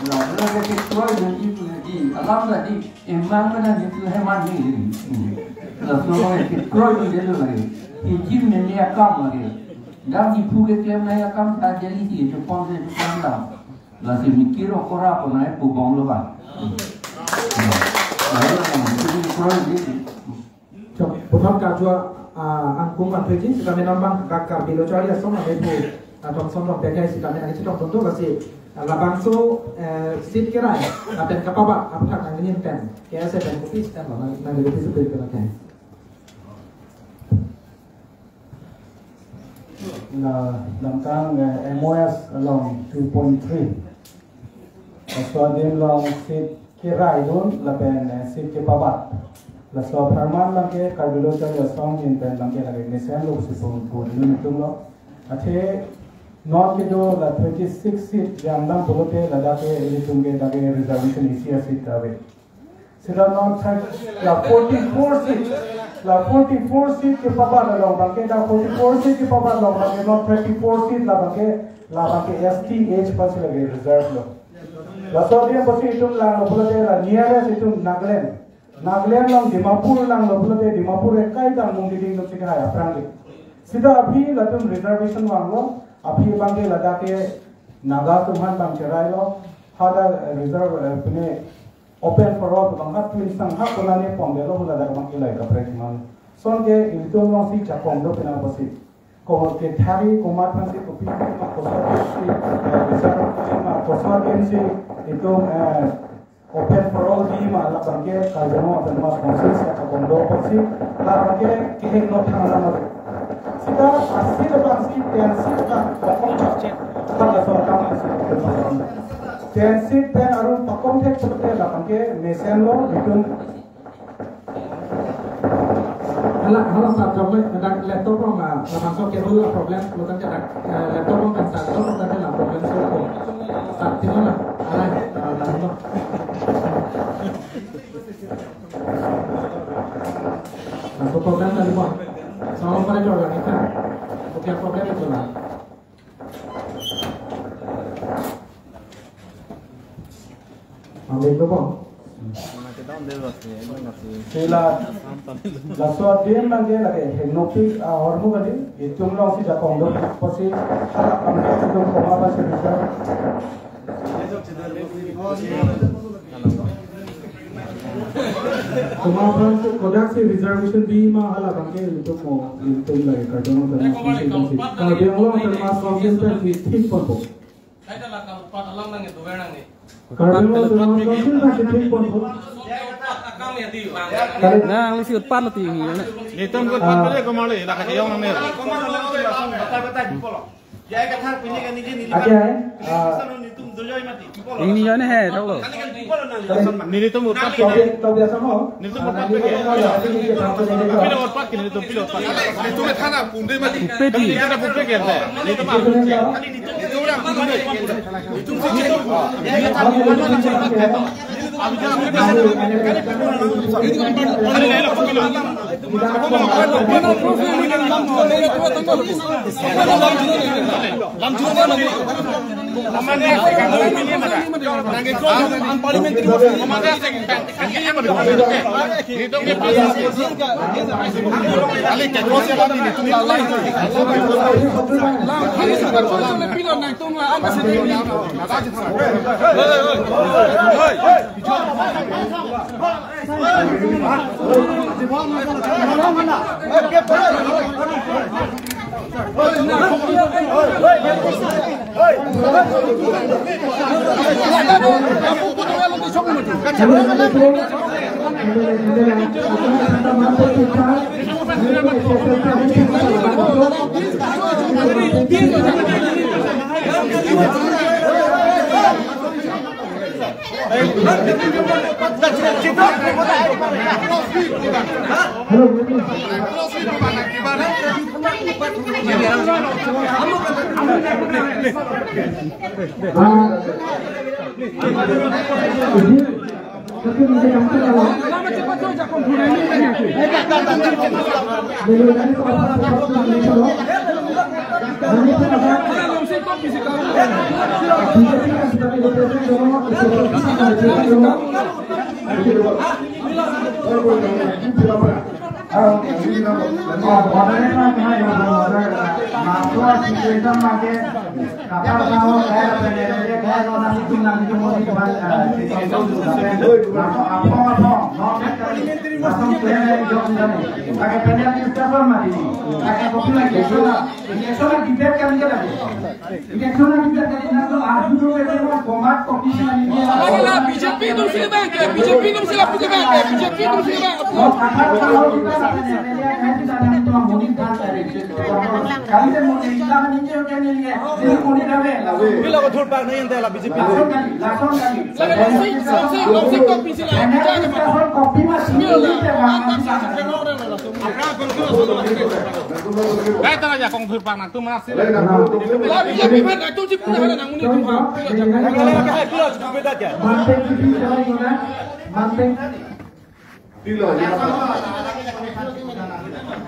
nah, kalau kita keluar dari itu lagi, alam tadi emang kan itu hemat ni. Lalu kalau kita keluar dari itu lagi, izin ni akam lagi. Dan ibu kita ni akam tak jadi sih, itu pun itu kan. Lalu mikir orang pun naik bubong lupa. Lalu kita keluar dari itu. Jom, bukan kajua angkung antuji, kami nambang kakak bilo cari asal nama itu atau somong bekai si kami nanti cakap tentu kasi. Labang so sit kirai apen kapaba apa tak angin pen kaya saya pen kopi pen lah nanti kopi seperti itu kan na langkang MOS along 2.3 aswadin long sit kirai dun lapen sit kapaba la so perman langke kabilo chali asong in pen langke lagi nesen lo si pun dun itu lo athe North के जो 36 सीट जामदाम बोलते लद्दाख के ये तुंगे लगे reservation Asia seat आवे सिर्फ नॉर्थ साइड ला 44 सीट के पापा लोग बाकी दा 44 सीट के पापा लोग बाकी नॉर्थ 34 सीट ला बाकी STH पर से लगे रिजर्व लोग लसोदिया पसी तुम ला बोलते ला नियरेस्ट तुम नागालैंड लोग दिमापुर लोग बोलते दिमापुर एक कई दा मुंगली लोग से है अपरांगे सीधा अभी लतुम रिजर्वेशन वांगलो अभी बांगे लगा के नागा तुम्हान बांग चराई लो हादा रिजर्व अपने ओपन फॉर ऑल बांगा ट्विन संग हा कोलाने पोंगे लो लगा बांगे लाई कपरेट मान सोन के इतो नो सी चाकों दो पिना बसी को के थारी को मात में से को पी मा को सी रिजर्व मा को साकेन से इतो ओपन फॉर ऑल दी मा ला बांगे काजनो अपन मा काउंसिल से चाकों दो बसी ला बांगे के नो थाना मा Sida asli bangsi tensi ka pakom cek pada soal tensi pen aru pakom cek seperti lapang ke mesen lo bikin Halo saat coba ada laptop lo nggak langsung ke dulu problem lo kan ada laptop lo kan saat lo kan ada problem soal saat itu lah langsung langsung problem tadi mau sama pada jualan kita, bukan problem itu lah. Ambil dulu. Sila, langsung dia lagi henotik hormon kali, itu mula si jakong dok, pasti ambil itu koma masih bisa. Kemarin kodak si reservation B mah ala bangke itu mau itu lagi karena terus kalau dia mau termas konsen per fit pun. Saya dah lakukan 4 alam nang itu berenang ni. Kalau mau termas konsen nak fit pun. Nah, lisi utpan nanti ini. Itu utpan boleh kemana? Lah kat yang mana? Ya kata punya kan ini. Ini jane hai tahu lo. Ini tu utpan kini. Tahu biasa mau? Ini tu utpan kini. Pilih utpan kini tu pilih utpan. Itu ke tanah punde mati. Peti. Ini ada punde ke apa? Ini tu mah. Itu orang punde. Itu dia tak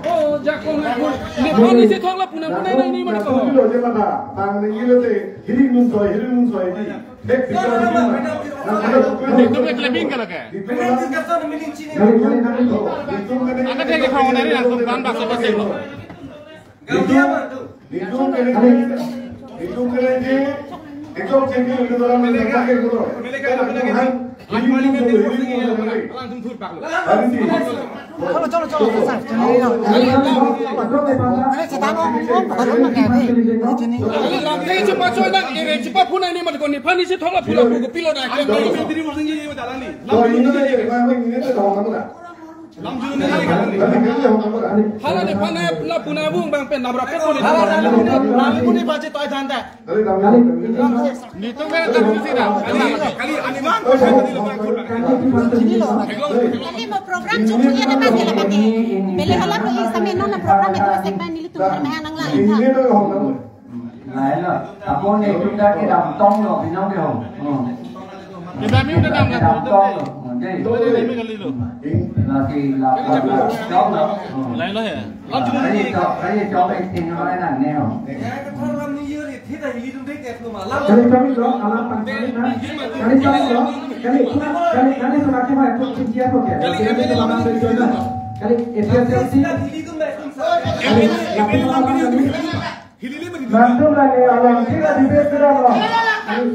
Oh, jakong Nepal ni se thong la puna ni mani ko. Lo je mata, tang ni lo te hiring mun soy di. Dek picture ni na. Itu me claiming kala ke. Aka te ke khong na ri langsung kan ba sa se lo. Itu kene je ekor cengki lo dola me lekha ke gulo. Kali mau program cukup ya dapat kita pakai. Beli halam lagi sampai nona program itu segmen ini tuh bermain nang lain kan. Này là cô này chúng ta cái đầm tông rồi thì nó đều. Cái đầm miếng nó đầm là tông rồi. Là thì là đó là. Lấy nó hả? Cái gì cho cái tin nó là nèo. Langsung lagi alam kita di bawah alam.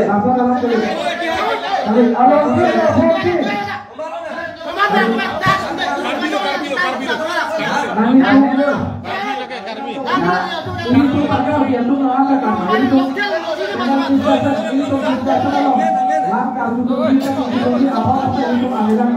Langsung alam tulis. Alam kita hoki. Ini tuh pakai dia tuh nggak kan? Itu langkah untuk kita menjadi apa untuk aliran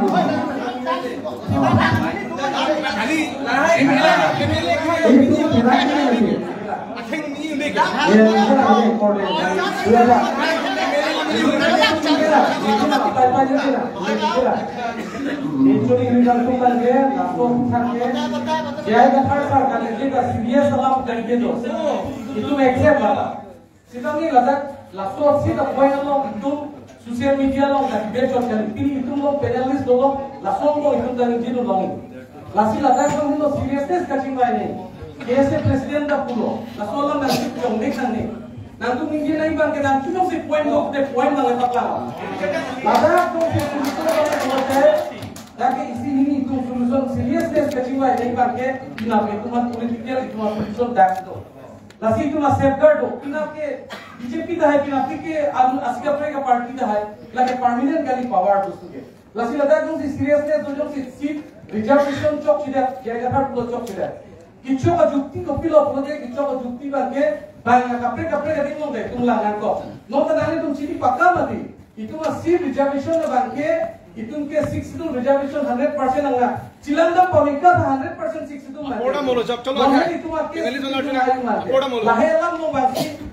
itu accept lah. Sidang ni ladak laptop sih tak boleh lo itu sosial media lo nak bacot kan pilih itu lo penalis lo langsung lo itu dari jitu lo. Lasi ladak lo itu seriousness kacing ini. Kese presiden dah pulo. Langsung lo nasib yang nekan ni. Nanti mungkin lagi bang kita cuma si poin lo de poin lo lepas lah. Ladak tu itu lo boleh lagi isi ini itu solution seriousness kacing ini bang ke kenapa itu mah politiknya itu mah solution dah itu. Lasi itu mah safeguard do. Kenapa BJP dah hai, kenapa ke asika mereka parti dah hai, lagi permanent kali power dostu ke. Lasi ladak tu si seriousness tu si seat reservation chok sudah, jaga thar pulo chok sudah. Kicho ka jukti ko pilo pulo je kicho ka jukti bang ke bang kapre ka tinggal deh tunglangan ko. Nota dani tum sini pakka mati. Itu mah seat reservation bang ke itu ke 62 reservation 100% angga. Cilanda pamika 100% 62 mati. Apoda molo jab chalo. Itu mah ke. Apoda molo. Lahelam mo bang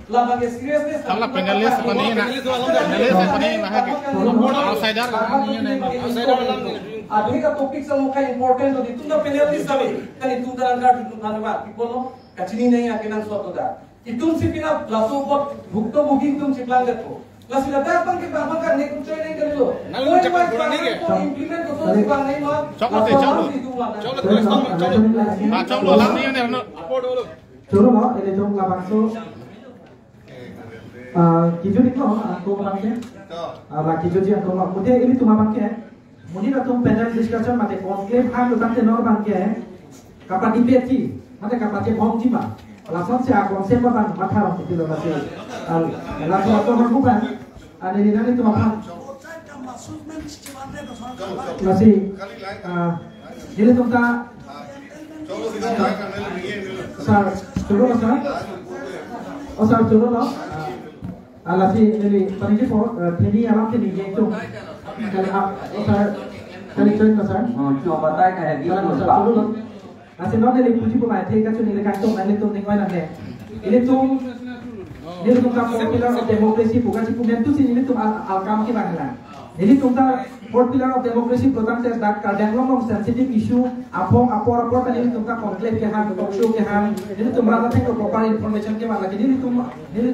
labang seriousness Kalau panelis apa nih nak? Panelis apa nih lah? Outsider kan ini nih. Outsider lang. Adhi ka topic sa mukha important to ditunda panelis kami. Kan itunda anggar ditunda ba? People no kachini nahi akin ang suatu da. Itum si pina laso pot bukto booking tum si plan ko. Lasi lata pang ke bang ka nek choy nahi kari lo. Nalun check pura nahi ke. Implement ko to si bang nahi ma. Chocolate Ah chocolate lang niya na. Churu mo ele jong labang so kijo dik no ko bang ke. La kijo ji ko ma mudhe ele tuma bang ke. Mudi na tum panel discussion mate conclave ha lo tante nor bang ke. Kapan dipeti mate kapan ke bom ji ma. Langsung saya konsep apa mata orang itu loh masih. Langsung atau berbukan. Ada di dalam itu apa? Masih. Jadi kita. Sar, turun sar. Oh sar turun loh. Alasih ini tadi for ini alam ini itu. Kalau oh sar, kali itu sar. Coba tanya kayak gitu. Asal non ele puji pemain, dia kan cuma ele kantong, ele tuh nengok nanti. Ele tuh kamu pillar of democracy, bukan sih punya tuh sih ele tuh alkam kita bangla. Jadi tuh fourth pillar of democracy program saya dak kadang ngomong sensitive issue, apor kan ini tuh conclave ke han, talk show ke han. Ini tuh merasa tengok proper information ke mana. Jadi ini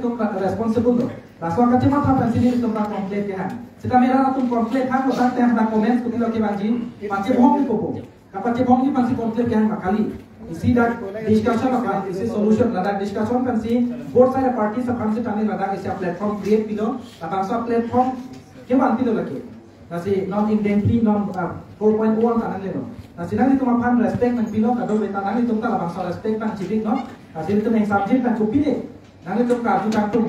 tuh responsible tuh. Langsung akan cuma apa sih ini tuh conclave ke han. Setelah merah tuh conclave han, tuh tak tengok comments tuh kilo ke banjir, macam bohong di popo. Kapan cebong ni pasti konflik yang makali. Isi dah discussion apa? Isi solution lada discussion kan si both side parties akan si tani lada isi platform create pilo. Tapang sa platform keman pilo lagi. Nasi non indentry non 4.1 tanan leno. Nasi nanti tu mapan respect man pilo kado beta nanti tu tak lapang sa respect man civic no. Nasi itu yang subject kan kupile. Nanti tu kaju kantung.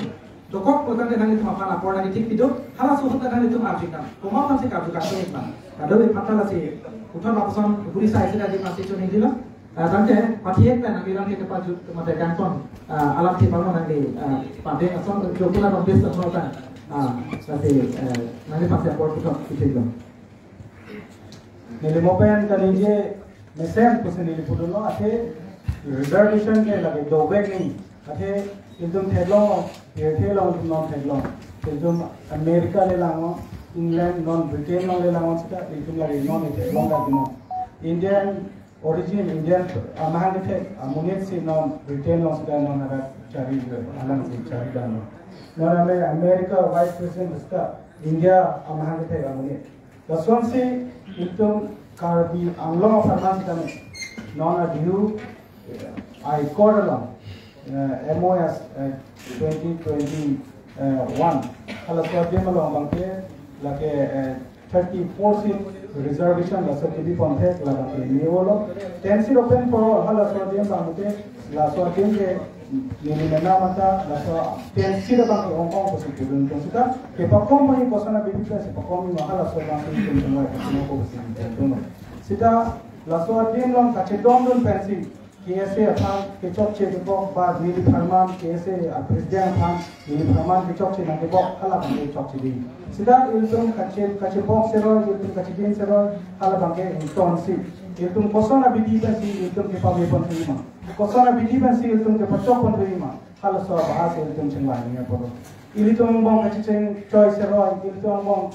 Dokok bukan nanti tu mapan lapor nanti tik pilo. Halas suhut nanti tu majik kan. Kumau nanti kaju kantung itu. Kado beta lasi. Utar laposan buri saya sudah di masih cuma ini lah. Tante patiet kan bilang kita paju mata kanton alam si bangun nanti pada asal jokulah nombes semua kan. Nanti pasti apor kita itu. Nili mopen kali je mesen kusen nili pudu lo ate reservation ke lagi dobek ni ate iltum thelo non thelo iltum Amerika le lango England non Britain non le lango sita iltum lagi non lagi no Indian origin Indian amahan ke amunit si non Britain non sita non ada cari alam si cari dan non Amerika vice president sita India amahan ke amunit daswan si iltum karbi anglong farman sita non adiu I called along MOS 2021 kalau dia malam bangke lagi 34 seat reservation la jadi kontak la bangke ni wolo 10 seat open for kalau dia bangke la dia ke ini mata la 10 seat bangke Hong Kong posisi turun tu sudah ke pakom mai kosana bibita se pakom ni mahala so bangke itu semua itu posisi turun sudah la dia long kace dong pensi KSA akan kecok cekok bad mili farman KSA presiden akan mili farman kecok cek nanti bok kalah bangke kecok cedi. Sudah iltum kace bok serol iltum kace din serol kalah bangke intonsi. Iltum kosona bidi bansi iltum ke pabwe pon terima. Kosona bidi bansi iltum ke pacok pon terima. Kalah so bahas iltum cengwani ya poro. Iltum bong kace ceng choice serol iltum bong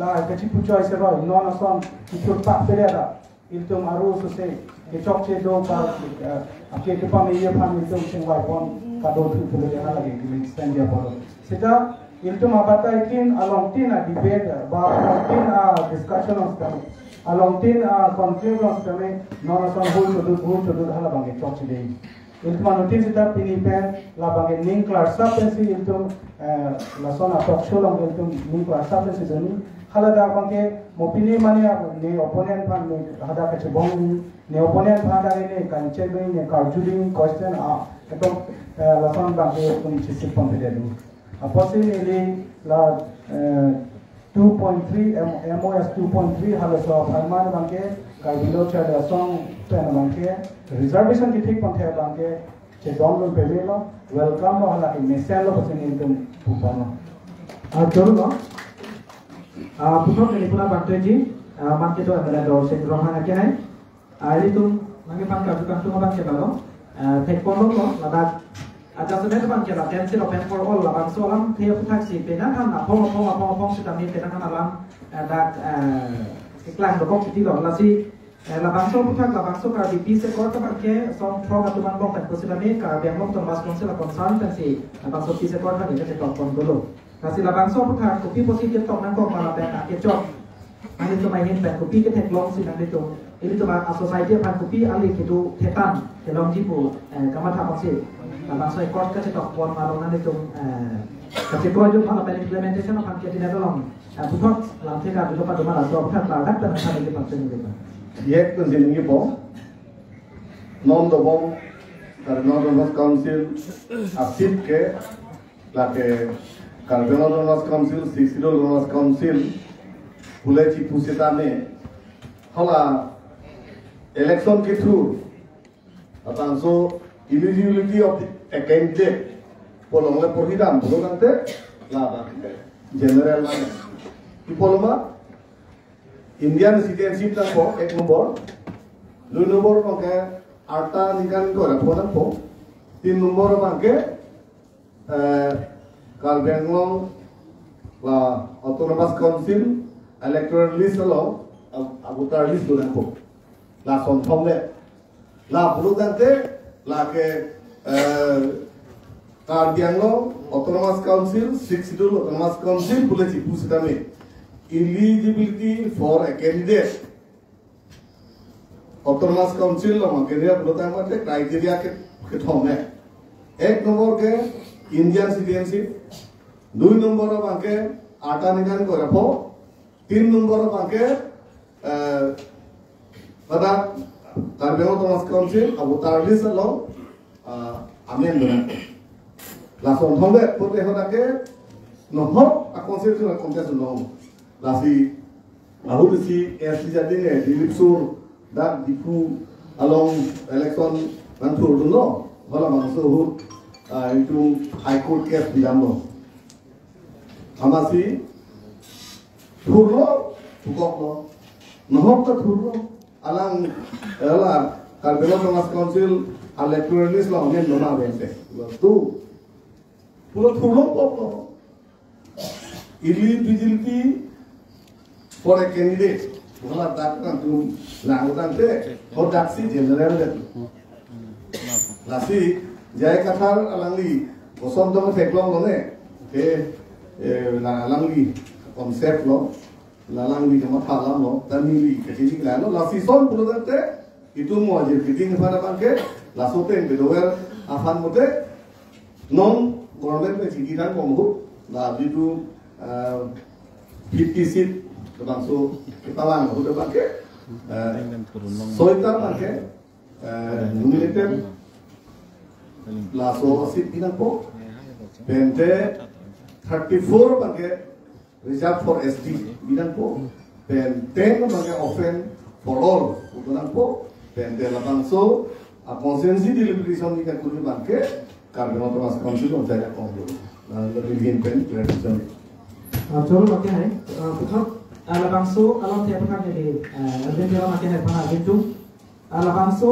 la kace pu choice serol non ason ikut pak pereda. Iltum aru susai kecok cedo ka ake ke pamilya pan iltum singwai pon kado tu tu dia lagi di stand dia pon sida iltum abata ikin along tin a debate ba tin a discussion on stand along tin a conclusion on stand non son hul to do hala bangi chok chede iltum anotin sida pini pen la bangi ning class sa pensi iltum la son a talk show long iltum ning class sa pensi doni hala da bangi mopini mania ne opponent pan ne hada kache bong ne opponent hada ne kanche be ne karjuding question etom la son bangi kun chisi pon de du aposi ne la 2.3 MOS 2.3 hala so farman bangi kai bilo cha da song pen bangi reservation ki thik pon the bangi che download pe lo welcome hala ki message lo pasin intum pupano Jolu no putok ini pula bantu ji mak itu adalah dosen rohana aja hai itu mangi pan kajukan tu orang ke balo teknologi lo lada adjustment bang kira tensi lo pen for all la bang so lam thea putak si pena kan na pong si kami pena kan alam dak iklan do kok ti lo la si la bang so putak la bang so ka di se ko bang ke som pro ka tuman bong pen ko si kami ka biang bong ton bas konsel la consultancy la bang so se ko ka ni ke tok kon dulu kasi la bang so putak ko pi positif tok nan ko ma la pen ke chok ani to mai hen pen ko pi ke tek long si nan de to ini tu bang society pan ko pi ali ke do tetan ke long jipu kamata bang si bang so ikot ka tok pon malong nan itu kasi ko jo pa pa implementation of angke tinado long putot lam te ka do pa do mala so pa ta dak ta sa ni pa chen ni ba yek to sin ngi po non do bom kar non council asit ke la ke Carbono Council, Sixilo Council, Pulechi Pusitane, Hola election ke through atang so eligibility of a candidate polongle porhidam bologante la general man diploma Indian citizenship tang po ek nomor 2 nomor ke arta nikan ko raponan po 3 nomor ke Kalbenglong la autonomous council electoral list lo abutar list do po la son thomle la bologante la ke Kalbenglong autonomous council 6 autonomous council Pulechi Pusitame eligibility for a candidate autonomous council lo candidate bologante criteria ke thomle ek nomor ke Indian citizenship 2 nomor ke आटा निकाल को रखो 3 नंबर बाके पता कार्बेनो Thomas council अब उतारलिस लो आमेन दो लासोन थोंगे पुते होता के नहो अकाउंसिल जो कॉन्टेस्ट नो लासी आहुदसी एसली जाते ने दिलिपसुर dak diku along election nantur dulu wala mansuhur itu high court case bidamno Amasi thurlo tukoklo nohok ka thurlo alang Carbono Tomas Council electoral list lo ngen nona bente tu pulo thurlo poplo eligibility for a candidate wala dakkan tu langutante hodaksi general le lasi jay kathar alangli bosom dom theklong lone ke langli konsep lo langli ke matha lo tamili ke sini la lo la season pulodante itu mo aje fitting para banke la soten bedower afan mote non government me cikiran komhu la bitu 50 seat bangso ketalan udah banke soita banke nominated la so seat bilang po pente 34 bangke reserved for SD bilang po dan 10 bangke open for all bilang po dan de la bangso a consensi deliberation ni kan kuri bangke Carbono Tomas Council on saya kongo na lebih pen tradition Cholo makin hai puthak ala bangso alam tiap kan jadi ada dia makin hai pana gitu ala bangso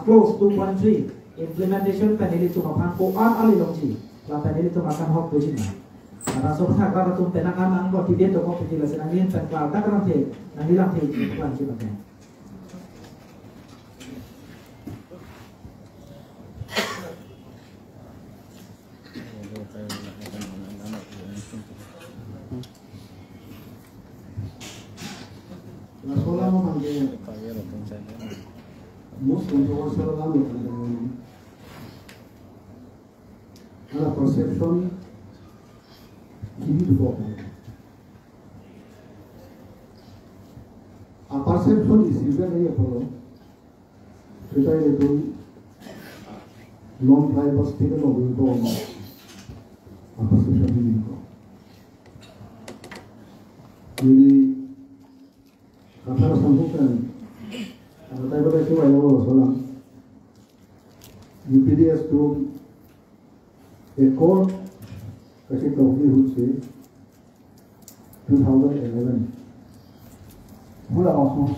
close 2.3 implementation panel itu makan ko an ali longji la panel itu makan hok bujin na so puthak ba tu penangan ang ko tibet to ko penjelasan angin pen kla ta kan the nang hilang the plan ci makan Nasola mo mangge most controversial lang ala perception hindi ko a perception is very important kita itu non tribal state lo itu a perception hindi ko jadi kata sambutan ada tayo itu ayo solang UPDS to a court kasi tawli hutse 2011 mula ako